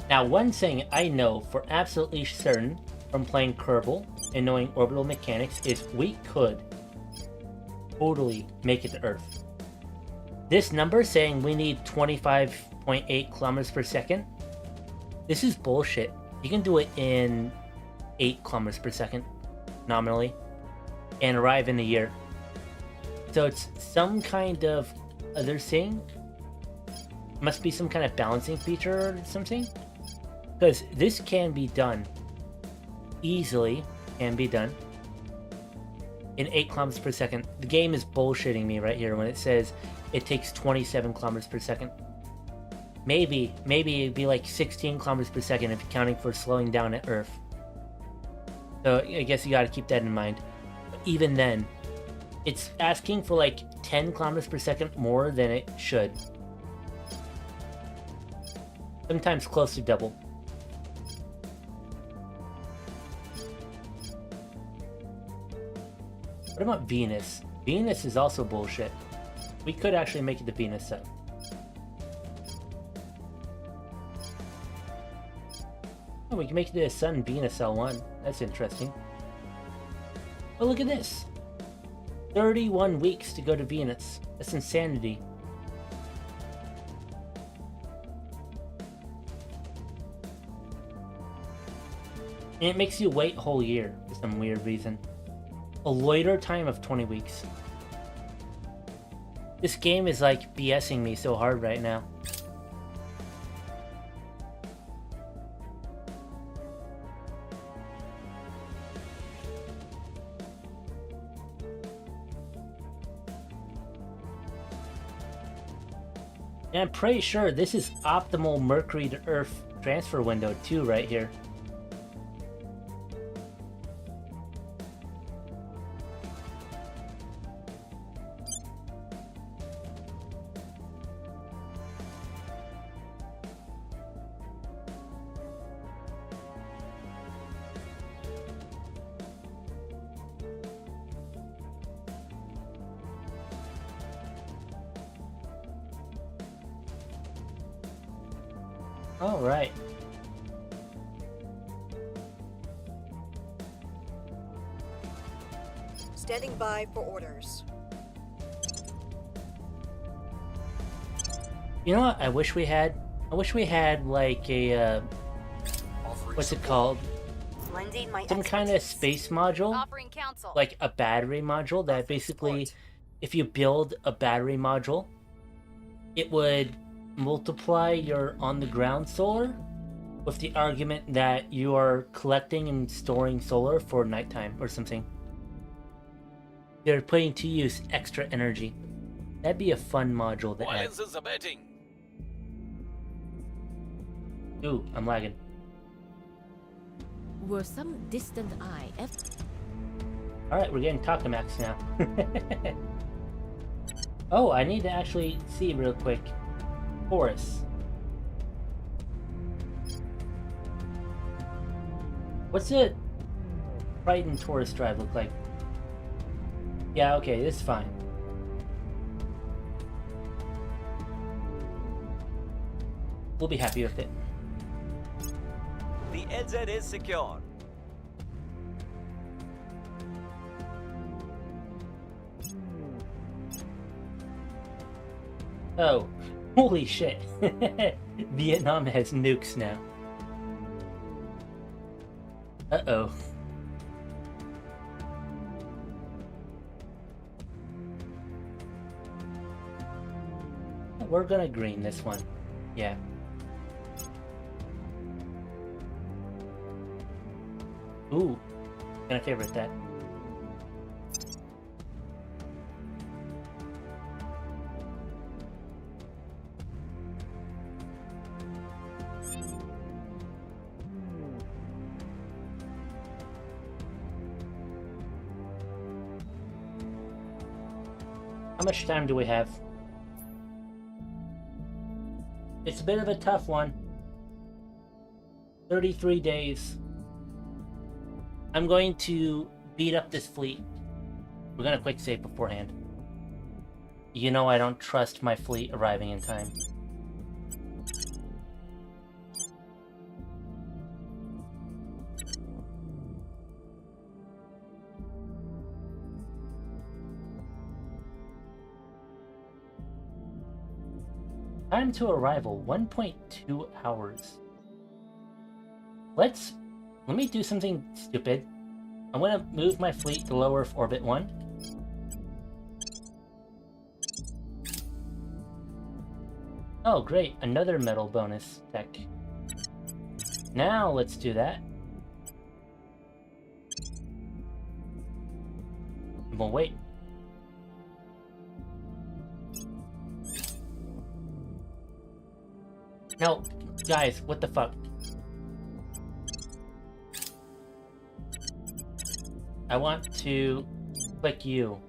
Now, one thing I know for absolutely certain from playing Kerbal and knowing orbital mechanics is we could totally make it to Earth. This number saying we need 25.8 kilometers per second, this is bullshit. You can do it in 8 kilometers per second, nominally, and arrive in a year. So it's some kind of other thing. Must be some kind of balancing feature or something. Because this can be done. Easily can be done. In 8 kilometers per second. The game is bullshitting me right here when it says it takes 27 kilometers per second. Maybe it'd be like 16 kilometers per second if accounting for slowing down at Earth. So I guess you gotta keep that in mind. But even then, it's asking for like 10 kilometers per second more than it should. Sometimes close to double. What about Venus? Venus is also bullshit. We could actually make it to Venus though. Oh, we can make it to the Sun Venus L1. That's interesting. Oh, look at this. 31 weeks to go to Venus. That's insanity. And it makes you wait a whole year for some weird reason. A loiter time of 20 weeks. This game is like BSing me so hard right now. And I'm pretty sure this is optimal Mercury to Earth transfer window too right here. All right. Standing by for orders. You know what I wish we had? I wish we had like a Offering what's it support. called? Lending my Some kind of expertise. space module, Offering counsel. like a battery module that basically, if you build a battery module, it would multiply your on-the-ground solar with the argument that you are collecting and storing solar for nighttime or something. They're putting to use extra energy. That'd be a fun module to add. Violence is abating. Ooh, I'm lagging. Were some distant eye Alright, we're getting Takamax now. Oh, I need to actually see real quick. Taurus. What's it? Triton Taurus drive look like? Yeah, okay, this is fine. We'll be happy with it. The LZ is secure. Oh, holy shit. Vietnam has nukes now. Uh-oh. We're gonna green this one. Yeah. Ooh, gonna favorite that. How much time do we have? It's a bit of a tough one. 33 days. I'm going to beat up this fleet. We're gonna quick save beforehand. You know I don't trust my fleet arriving in time. Time to arrival, 1.2 hours. Let me do something stupid. I'm gonna move my fleet to low Earth orbit 1. Oh great, another metal bonus tech. Now let's do that. We'll wait. No, guys, what the fuck? I want to click you.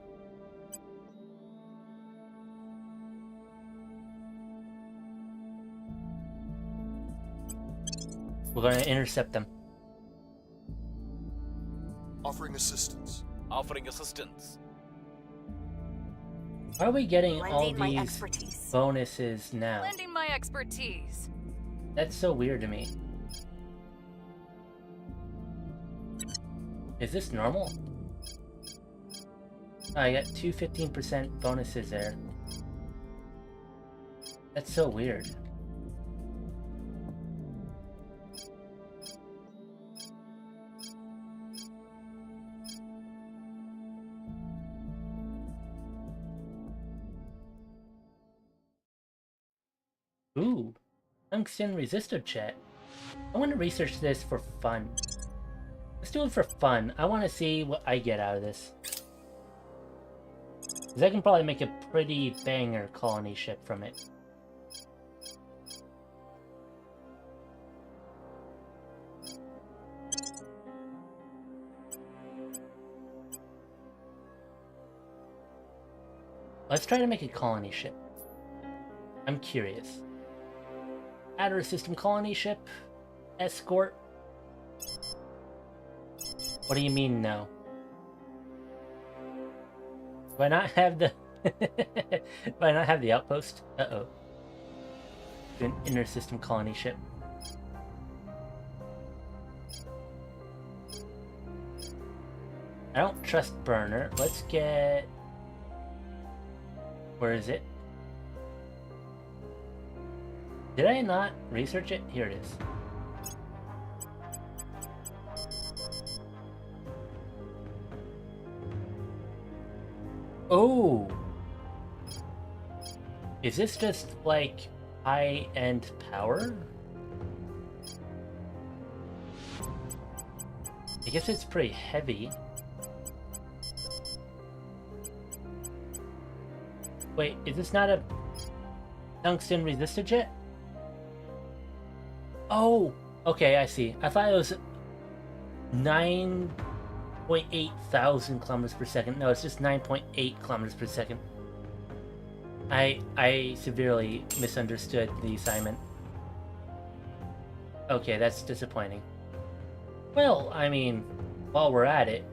We're going to intercept them. Offering assistance. Offering assistance. Why are we getting all Lending my these expertise. bonuses now? Lending my expertise. That's so weird to me. Is this normal? Oh, I got two 15% bonuses there. That's so weird. Ooh, tungsten resistor jet. I want to research this for fun. Let's do it for fun. I want to see what I get out of this. Because I can probably make a pretty banger colony ship from it. Let's try to make a colony ship. I'm curious. Outer system colony ship? Escort? What do you mean no? Do I not have the... Do I not have the outpost? Uh-oh. An inner system colony ship. I don't trust burner. Let's get... Where is it? Did I not research it? Here it is. Oh! Is this just like high-end power? I guess it's pretty heavy. Wait, is this not a tungsten resistor jet? Oh, okay, I see. I thought it was 9.8 thousand kilometers per second. No, it's just 9.8 kilometers per second. I severely misunderstood the assignment. Okay, that's disappointing. Well, I mean, while we're at it,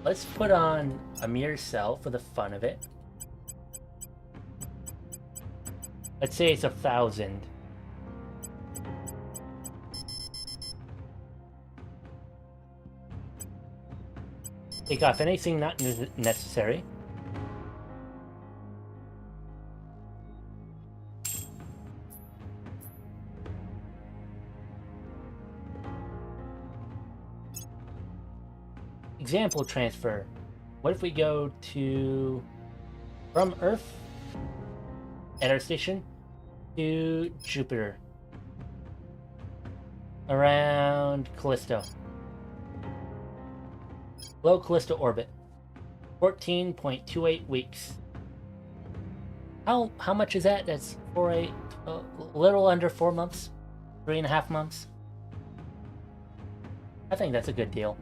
let's put on a mirror cell for the fun of it. Let's say it's 1,000. Take off anything not necessary. Example transfer. What if we go to... from Earth at our station to Jupiter. Around Callisto. Low Callisto orbit. 14.28 weeks. How much is that? That's for a little under 4 months? 3.5 months? I think that's a good deal.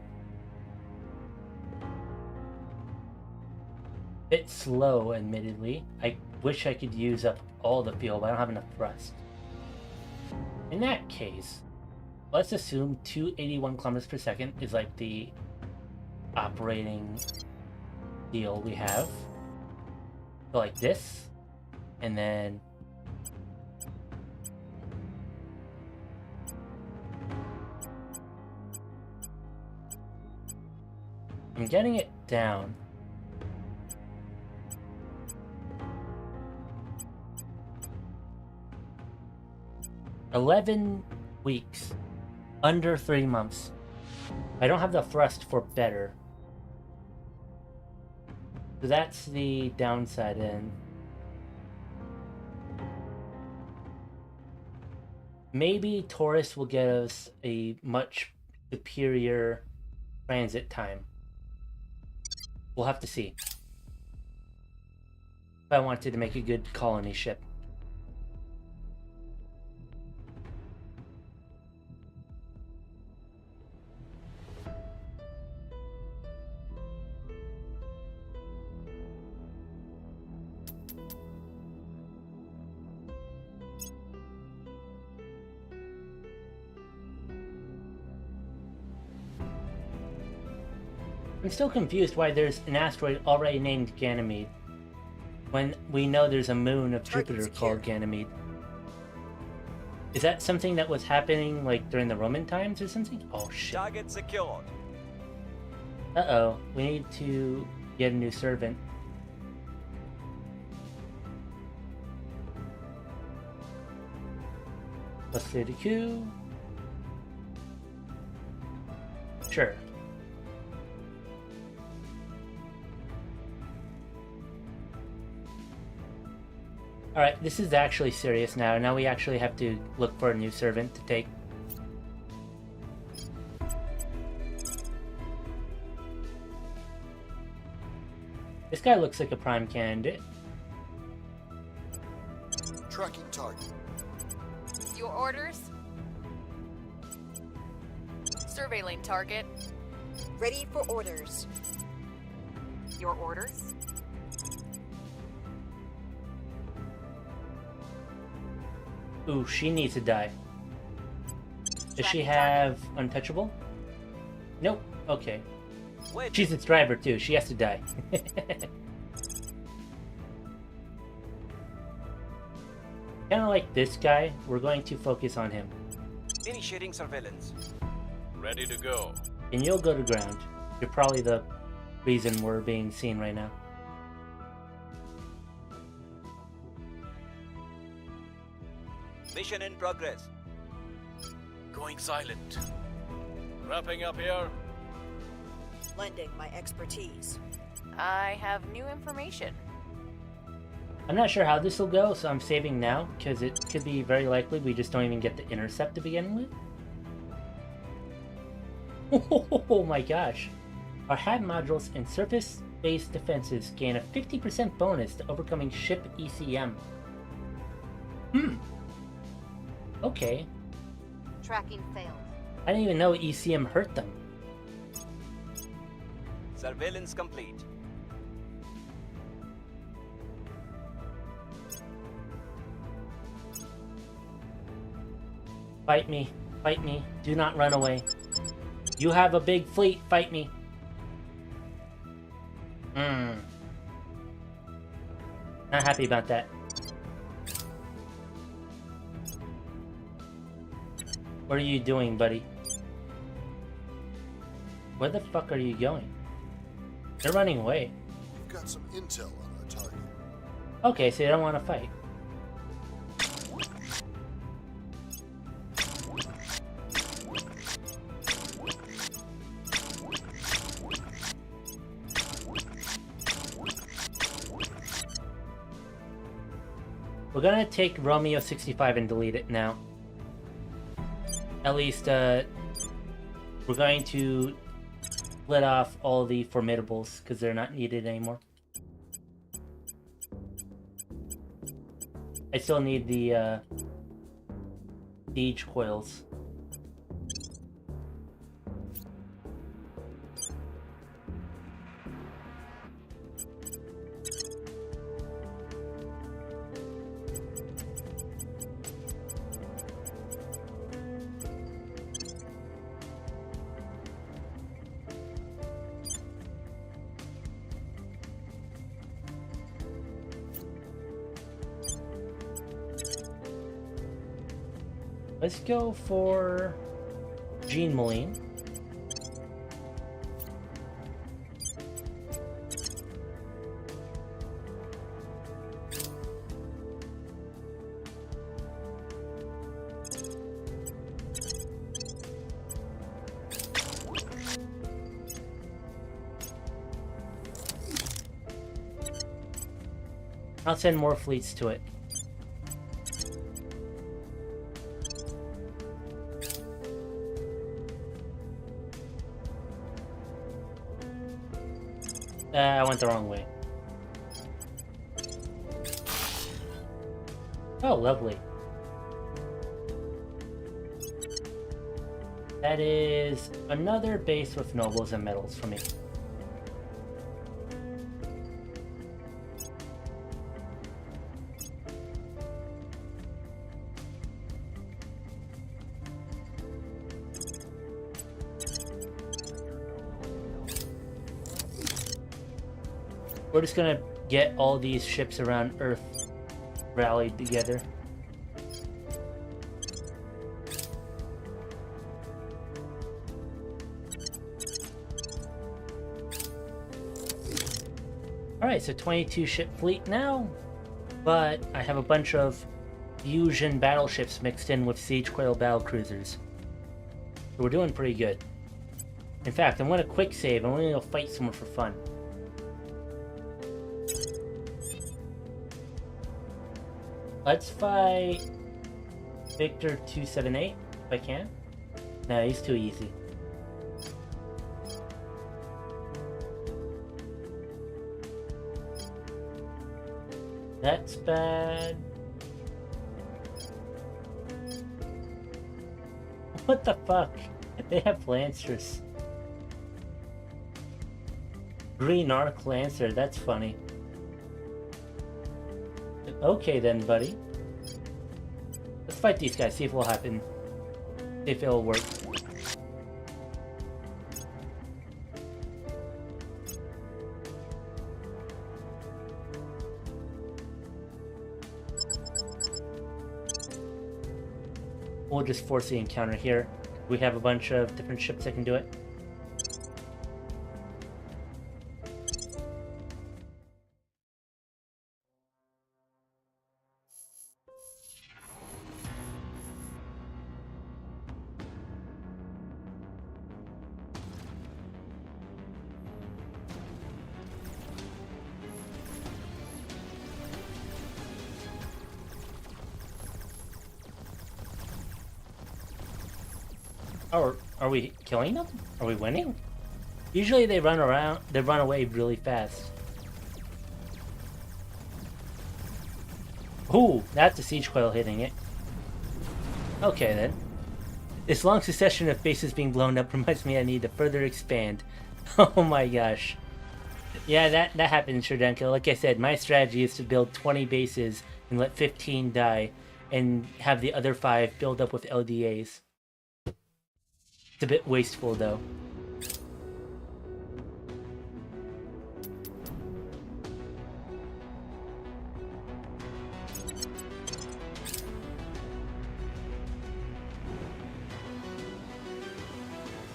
Bit slow, admittedly. I wish I could use up all the fuel, but I don't have enough thrust. In that case, let's assume 281 kilometers per second is like the operating deal we have. So like this, and then I'm getting it down. $11 weeks, under 3 months. I don't have the thrust for better. So that's the downside in. Maybe Taurus will get us a much superior transit time. We'll have to see. If I wanted to make a good colony ship. I'm still confused why there's an asteroid already named Ganymede, when we know there's a moon of Target Jupiter secure. called Ganymede. Is that something that was happening, like, during the Roman times or something? Oh, shit. Target secured. Uh-oh. We need to get a new servant. Let's say the queue. Sure. Alright, this is actually serious now. Now we actually have to look for a new servant to take. This guy looks like a prime candidate. Tracking target. Your orders? Surveilling target. Ready for orders. Your orders? Ooh, she needs to die. Does she Tracking have untouchable? Nope. Okay. Wait. She's its driver too. She has to die. Kind of like this guy, we're going to focus on him. Initiating surveillance. Ready to go. And you'll go to ground. You're probably the reason we're being seen right now. Mission in progress. Going silent. Wrapping up here. Lending my expertise. I have new information. I'm not sure how this will go, so I'm saving now, because it could be very likely we just don't even get the intercept to begin with. Oh my gosh. Our HAB modules and surface-based defenses gain a 50% bonus to overcoming ship ECM. Okay. Tracking failed. I didn't even know ECM hurt them. Surveillance complete. Fight me. Fight me. Do not run away. You have a big fleet. Fight me. Not happy about that. What are you doing, buddy? Where the fuck are you going? They're running away. We've got some intel on our target. Okay, so they don't want to fight. We're gonna take Romeo 65 and delete it now. At least, we're going to split off all the formidables because they're not needed anymore. I still need the siege coils. Let's go for Jean Moline. I'll send more fleets to it. I went the wrong way. Oh, lovely. That is another base with nobles and metals for me. We're just gonna get all these ships around Earth rallied together. Alright, so 22 ship fleet now, but I have a bunch of fusion battleships mixed in with siege coil battle cruisers. So we're doing pretty good. In fact, I'm gonna quick save. I'm gonna go fight someone for fun. Let's fight Victor 278 if I can. No, he's too easy. That's bad. What the fuck? They have Lancers. Green Arc Lancer, that's funny. Okay then, buddy. Let's fight these guys, see if it'll happen. See if it'll work. We'll just force the encounter here. We have a bunch of different ships that can do it. Oh, are we killing them? Are we winning? Usually they run away really fast. Ooh, that's a siege coil hitting it. Okay then. This long succession of bases being blown up reminds me I need to further expand. Oh my gosh. Yeah, that happened, Sherdenko. Like I said, my strategy is to build 20 bases and let 15 die, and have the other 5 build up with LDAs. It's a bit wasteful though.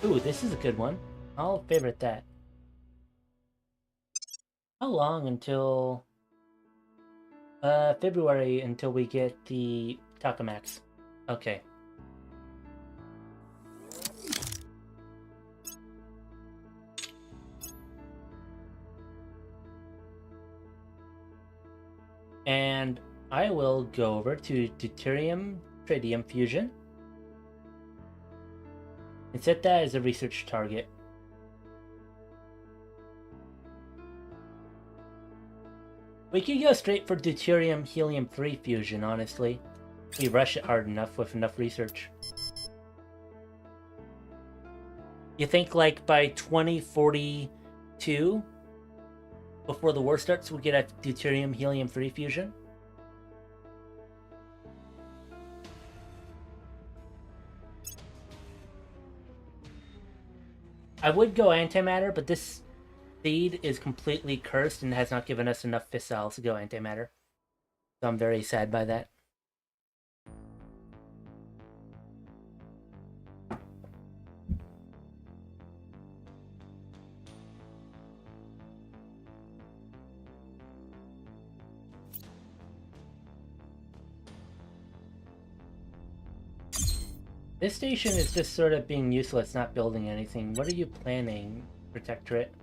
Ooh, this is a good one. I'll favorite that. How long until February until we get the Takamax? Okay. And I will go over to deuterium tritium fusion and set that as a research target. We could go straight for deuterium helium-3 fusion, honestly. We rush it hard enough with enough research. You think like by 2042, before the war starts, we get a deuterium helium-3 fusion? I would go antimatter, but this seed is completely cursed and has not given us enough fissiles to go antimatter. So I'm very sad by that. This station is just sort of being useless, not building anything. What are you planning, Protectorate?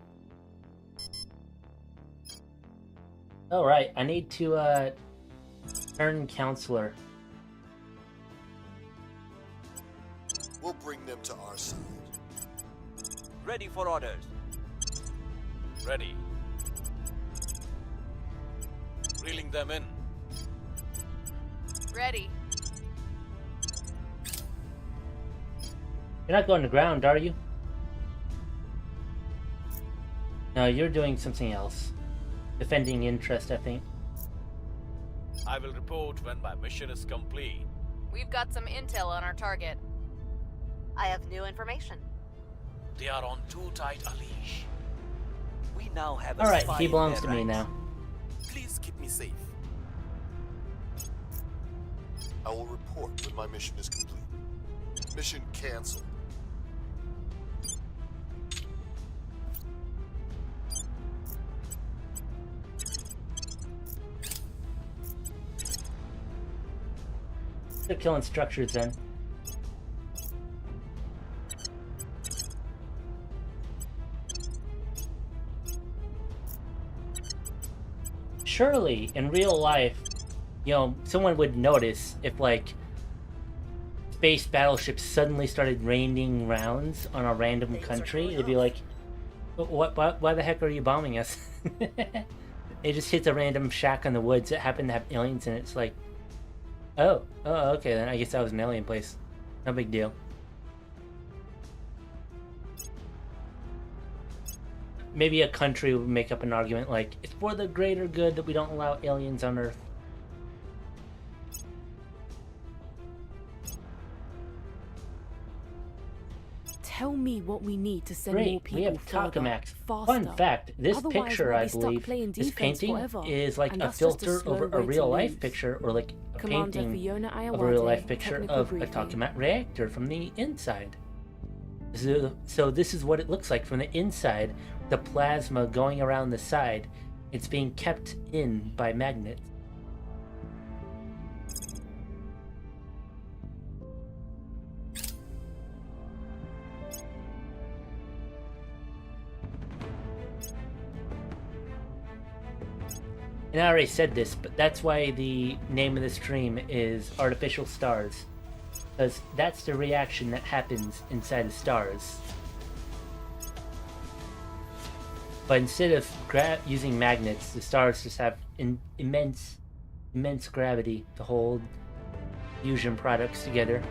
Oh, right. I need to, turn Counselor. We'll bring them to our side. Ready for orders. Ready. Reeling them in. Ready. You're not going to ground, are you? No, you're doing something else. Defending interest, I think. I will report when my mission is complete. We've got some intel on our target. I have new information. They are on too tight a leash. We now have a Alright, spy he in belongs their to me ranks. now. Please keep me safe. I will report when my mission is complete. Mission canceled. They're killing structures then. Surely, in real life, someone would notice if, like, space battleships suddenly started raining rounds on a random Things are country. going It'd be off. like, why the heck are you bombing us? It just hits a random shack in the woods that happened to have aliens in it. It's like, oh, okay, then I guess that was an alien place. No big deal. Maybe a country would make up an argument like, it's for the greater good that we don't allow aliens on Earth. Tell me what we need to send more Great, people we have further, Takamax. faster. Fun fact, this Otherwise, picture, we'll I be stuck believe, playing this defense painting forever, is like and a that's just a filter slow over way a to real-life lose. picture, or like a Commander painting Fiona of a real-life Iowade, picture technical of a briefing. Takamax reactor from the inside. So this is what it looks like from the inside. The plasma going around the side. It's being kept in by magnets. And I already said this, but that's why the name of the stream is Artificial Stars. Because that's the reaction that happens inside of stars. But instead of using magnets, the stars just have immense gravity to hold fusion products together.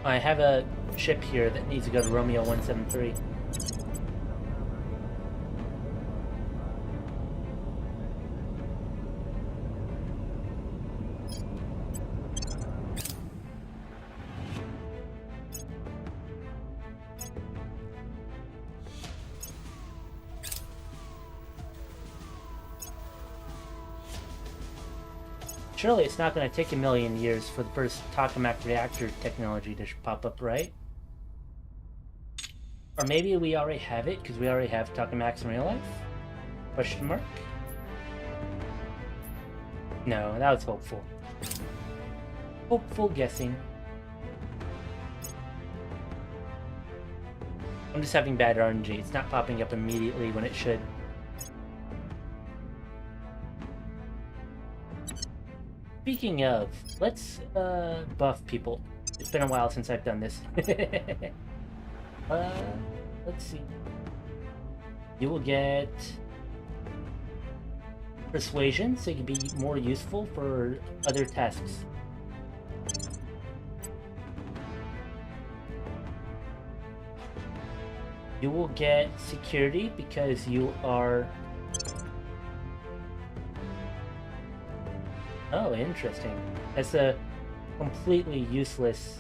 I have a ship here that needs to go to Romeo 173. Surely it's not going to take a million years for the first tokamak reactor technology to pop up, right? Or maybe we already have it, because we already have tokamaks in real life? Question mark? No, that was hopeful. Hopeful guessing. I'm just having bad RNG. It's not popping up immediately when it should. Speaking of, let's buff people. It's been a while since I've done this. Let's see. You will get persuasion, so you can be more useful for other tasks. You will get security because you are... Oh, interesting. That's a completely useless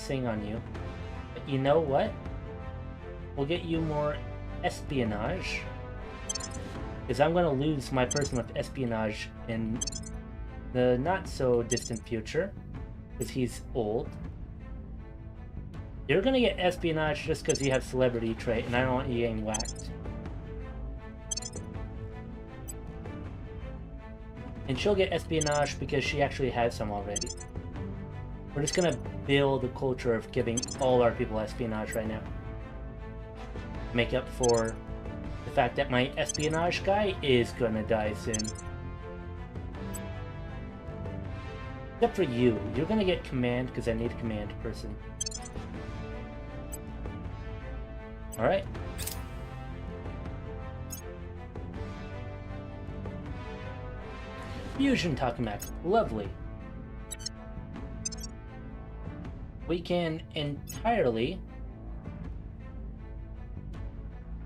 thing on you. But you know what? We'll get you more espionage. Because I'm going to lose my person with espionage in the not so distant future. Because he's old. You're going to get espionage just because you have celebrity trait, and I don't want you getting whacked. And she'll get espionage because she actually has some already. We're just gonna build a culture of giving all our people espionage right now. Make up for the fact that my espionage guy is gonna die soon. Except for you. You're gonna get command because I need a command person. Alright. Fusion tokamak. Lovely. We can entirely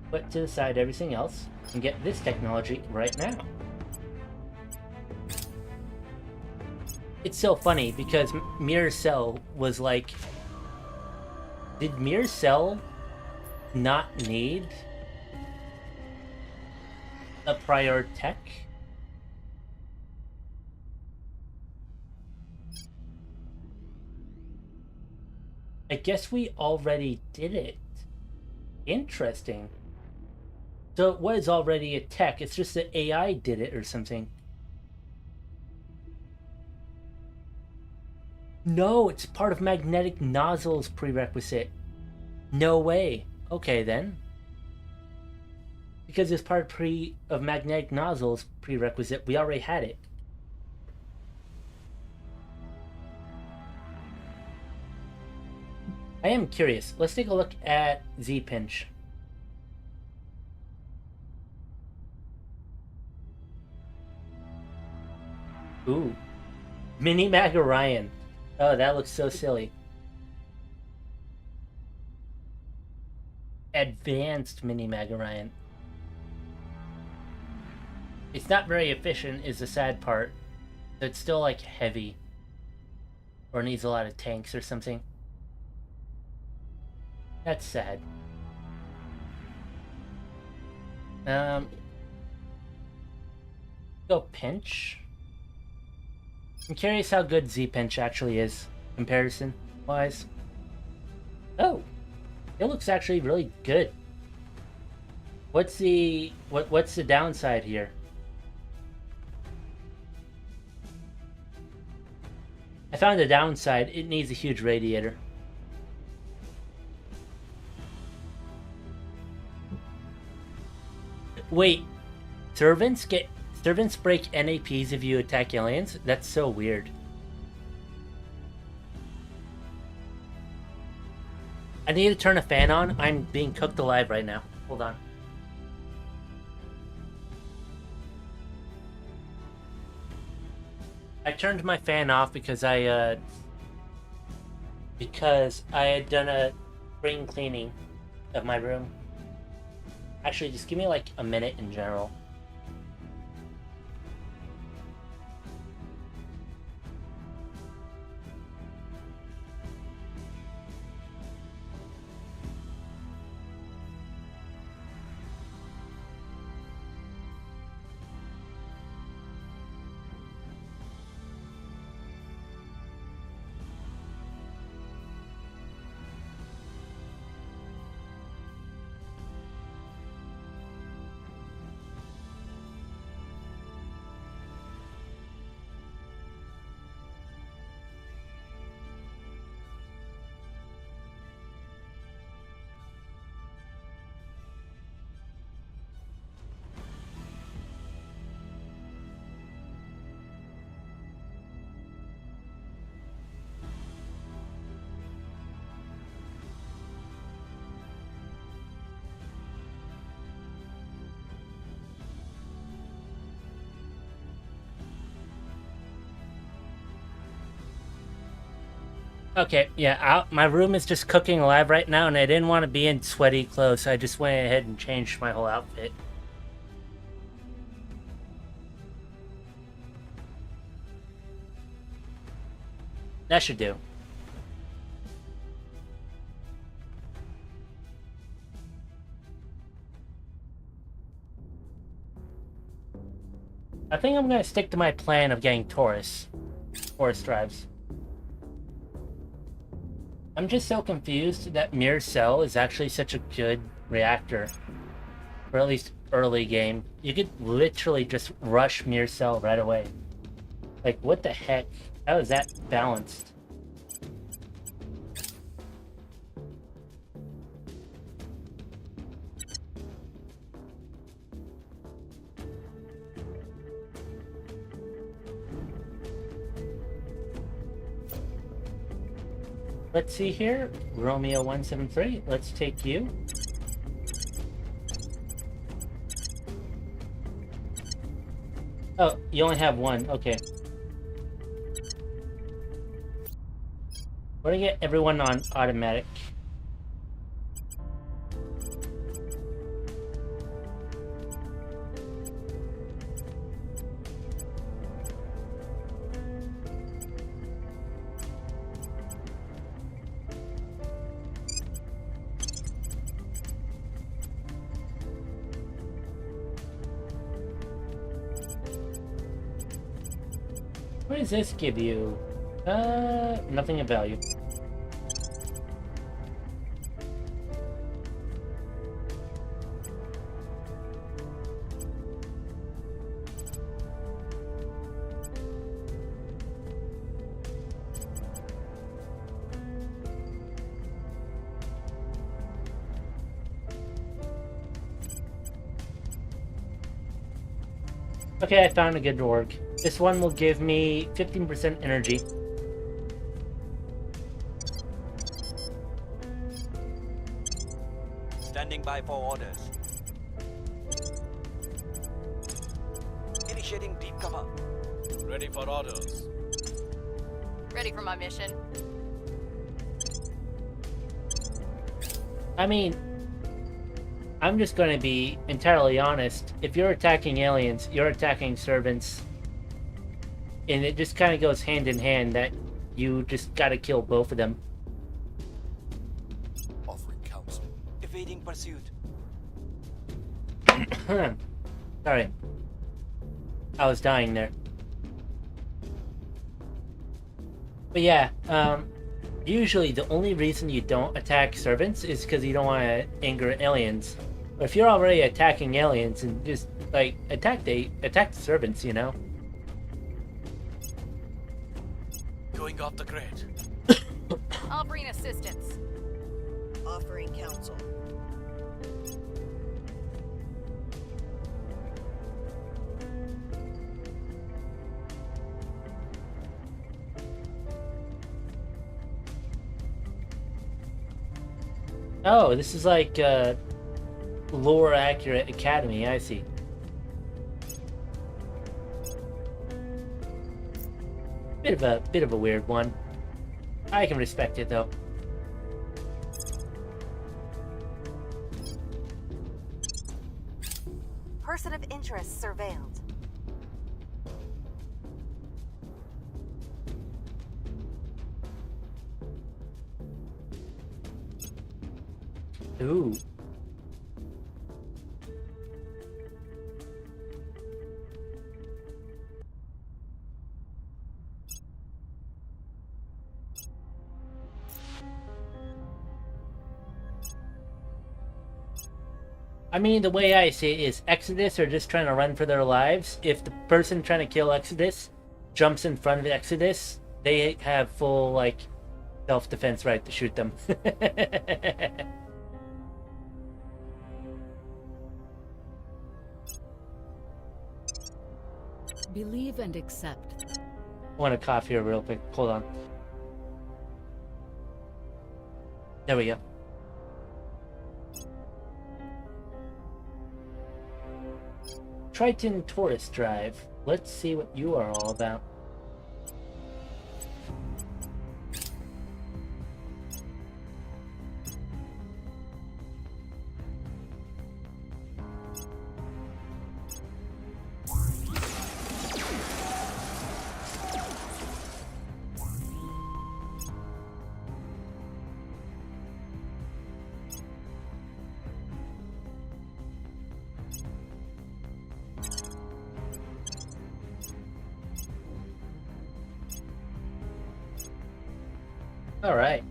put to the side everything else and get this technology right now. It's so funny because Mirror Cell was like, did Mirror Cell not need a prior tech? I guess we already did it. Interesting. So it was already a tech, it's just that AI did it or something. No, it's part of magnetic nozzles prerequisite. No way. Okay then. Because it's part of magnetic nozzles prerequisite, we already had it. I am curious. Let's take a look at Z-Pinch. Ooh. Mini Mag Orion. Oh, that looks so silly. Advanced Mini Mag Orion. It's not very efficient is the sad part. It's still like heavy. Or needs a lot of tanks or something. That's sad. Go Pinch. I'm curious how good Z-Pinch actually is, comparison-wise. Oh, it looks actually really good. What's the downside here? I found the downside. It needs a huge radiator. Wait, servants break NAPs if you attack aliens? That's so weird. I need to turn a fan on. I'm being cooked alive right now. Hold on. I turned my fan off because I had done a spring cleaning of my room. Actually, just give me like a minute in general. Okay, yeah, my room is just cooking alive right now, and I didn't want to be in sweaty clothes, so I just went ahead and changed my whole outfit. That should do. I think I'm gonna stick to my plan of getting Taurus drives. I'm just so confused that Mirror Cell is actually such a good reactor. Or at least early game. You could literally just rush Mirror Cell right away. Like, what the heck? How is that balanced? Let's see here. Romeo 173. Let's take you. Oh, you only have one. Okay. We're gonna get everyone on automatic. What does this give you? Nothing of value. Okay, I found a good org. This one will give me 15% energy. Standing by for orders. Initiating deep cover. Ready for orders. Ready for my mission. I mean, I'm just going to be entirely honest. If you're attacking aliens, you're attacking servants. And it just kind of goes hand in hand that you just got to kill both of them. Offering counsel. Evading pursuit. Sorry. I was dying there. But yeah, usually the only reason you don't attack servants is because you don't want to anger aliens. But if you're already attacking aliens, and just like attack the servants, you know. Going off the grid. Offering assistance. Offering counsel. Oh, this is like lore accurate academy. I see. Bit of a weird one. I can respect it though. Person of interest surveilled. Ooh. I mean, the way I see it is Exodus are just trying to run for their lives. If the person trying to kill Exodus jumps in front of Exodus, they have full, like, self-defense right to shoot them. Believe and accept. I want to cough here real quick. Hold on. There we go. Triton Tourist Drive. Let's see what you are all about. All right.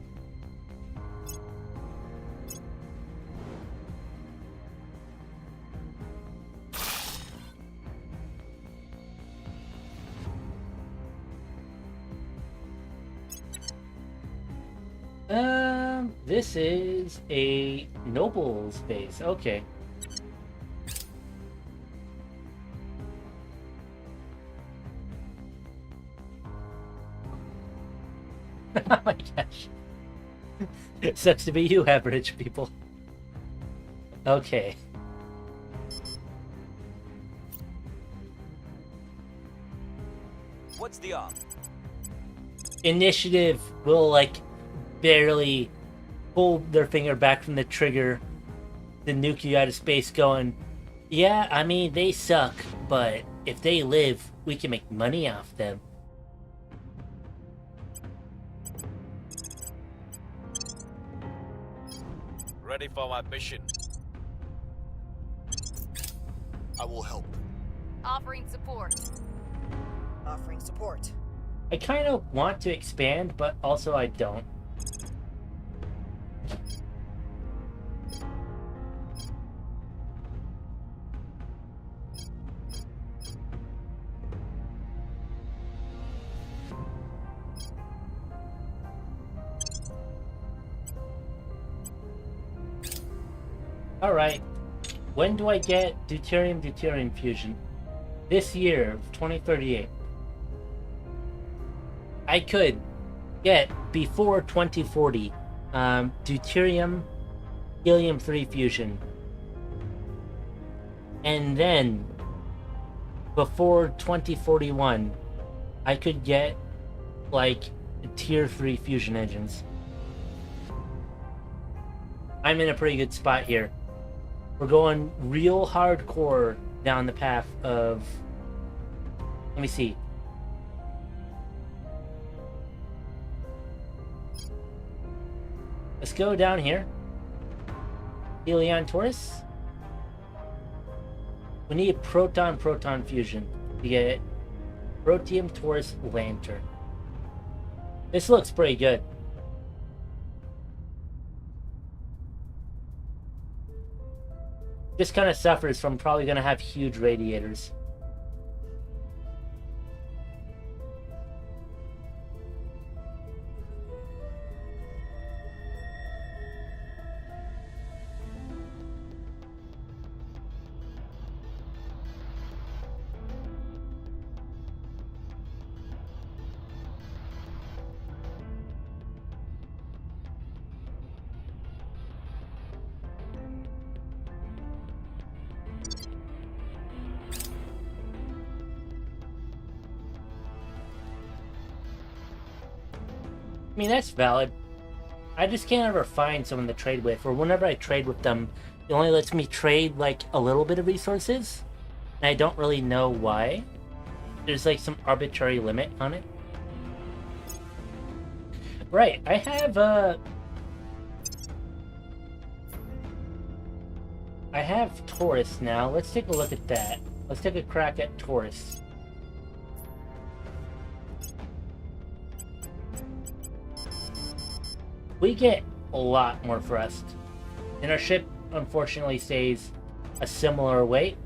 This is a noble space. Okay. Oh my gosh. It sucks to be you, average people. Okay. What's the op? Initiative will, like, barely pull their finger back from the trigger to nuke you out of space going, yeah, I mean, they suck, but if they live, we can make money off them. Ready for my mission. I will help. Offering support. Offering support. I kind of want to expand, but also I don't. Alright, when do I get deuterium-deuterium fusion? This year, 2038. I could get, before 2040, deuterium helium-3 fusion. And then, before 2041, I could get, like, tier 3 fusion engines. I'm in a pretty good spot here. We're going real hardcore down the path of... Let me see. Let's go down here. Helion Taurus. We need proton-proton fusion to get Protium Taurus Lantern. This looks pretty good. Just kind of suffers from probably going to have huge radiators. I mean, that's valid. I just can't ever find someone to trade with, or whenever I trade with them, it only lets me trade, like, a little bit of resources, and I don't really know why. There's, like, some arbitrary limit on it. Right, I have Taurus now. Let's take a look at that. Let's take a crack at Taurus. We get a lot more thrust. And our ship, unfortunately, stays a similar weight.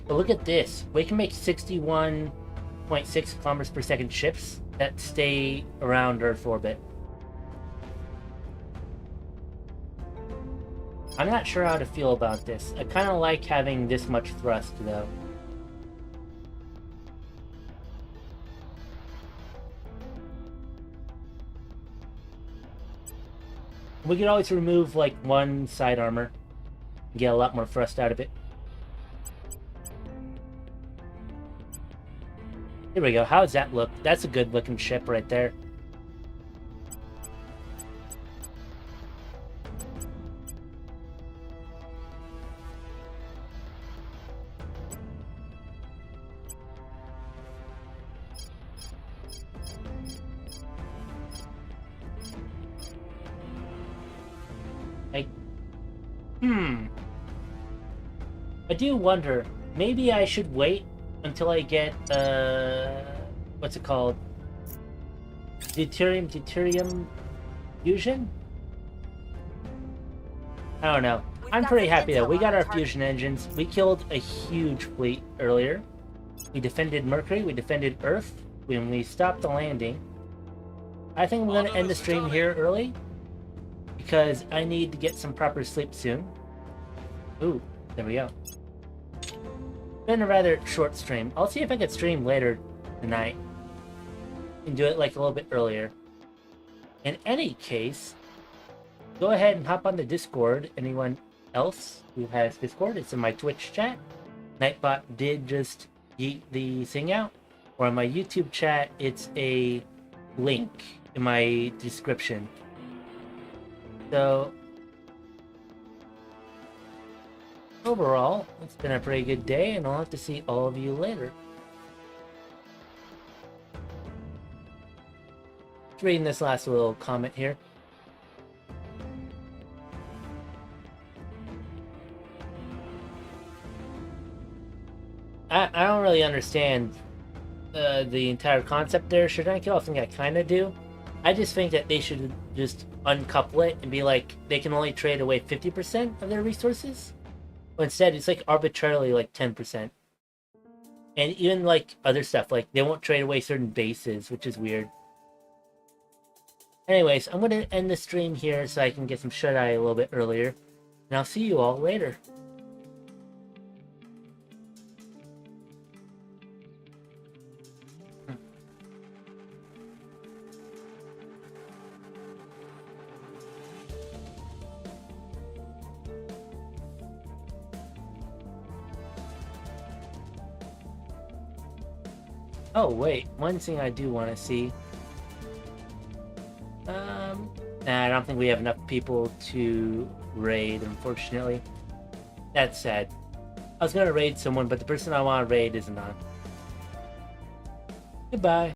But look at this. We can make 61.6 kilometers per second ships that stay around Earth orbit. I'm not sure how to feel about this. I kind of like having this much thrust, though. We could always remove, like, one side armor and get a lot more thrust out of it. Here we go. How does that look? That's a good looking ship right there. I do wonder, maybe I should wait until I get, what's it called? Deuterium fusion? I don't know. I'm pretty happy though. We got our fusion engines. We killed a huge fleet earlier. We defended Mercury, we defended Earth, when we stopped the landing. I think I'm going to end the stream here early, because I need to get some proper sleep soon. Ooh, there we go. Been a rather short stream. I'll see if I can stream later tonight and do it like a little bit earlier. In any case, go ahead and hop on the Discord. Anyone else who has Discord, it's in my Twitch chat. Nightbot did just yeet the thing out. Or in my YouTube chat, it's a link in my description. So, overall, it's been a pretty good day, and I'll have to see all of you later. Just reading this last little comment here. I don't really understand the entire concept there, should I kill? I think I kind of do. I just think that they should just uncouple it and be like, they can only trade away 50% of their resources. But instead, it's like arbitrarily like 10%. And even like other stuff, like they won't trade away certain bases, which is weird. Anyways, I'm going to end the stream here so I can get some shut-eye a little bit earlier. And I'll see you all later. Oh wait, one thing I do want to see. Nah, I don't think we have enough people to raid, unfortunately. That's sad. I was gonna raid someone, but the person I want to raid isn't on. Goodbye.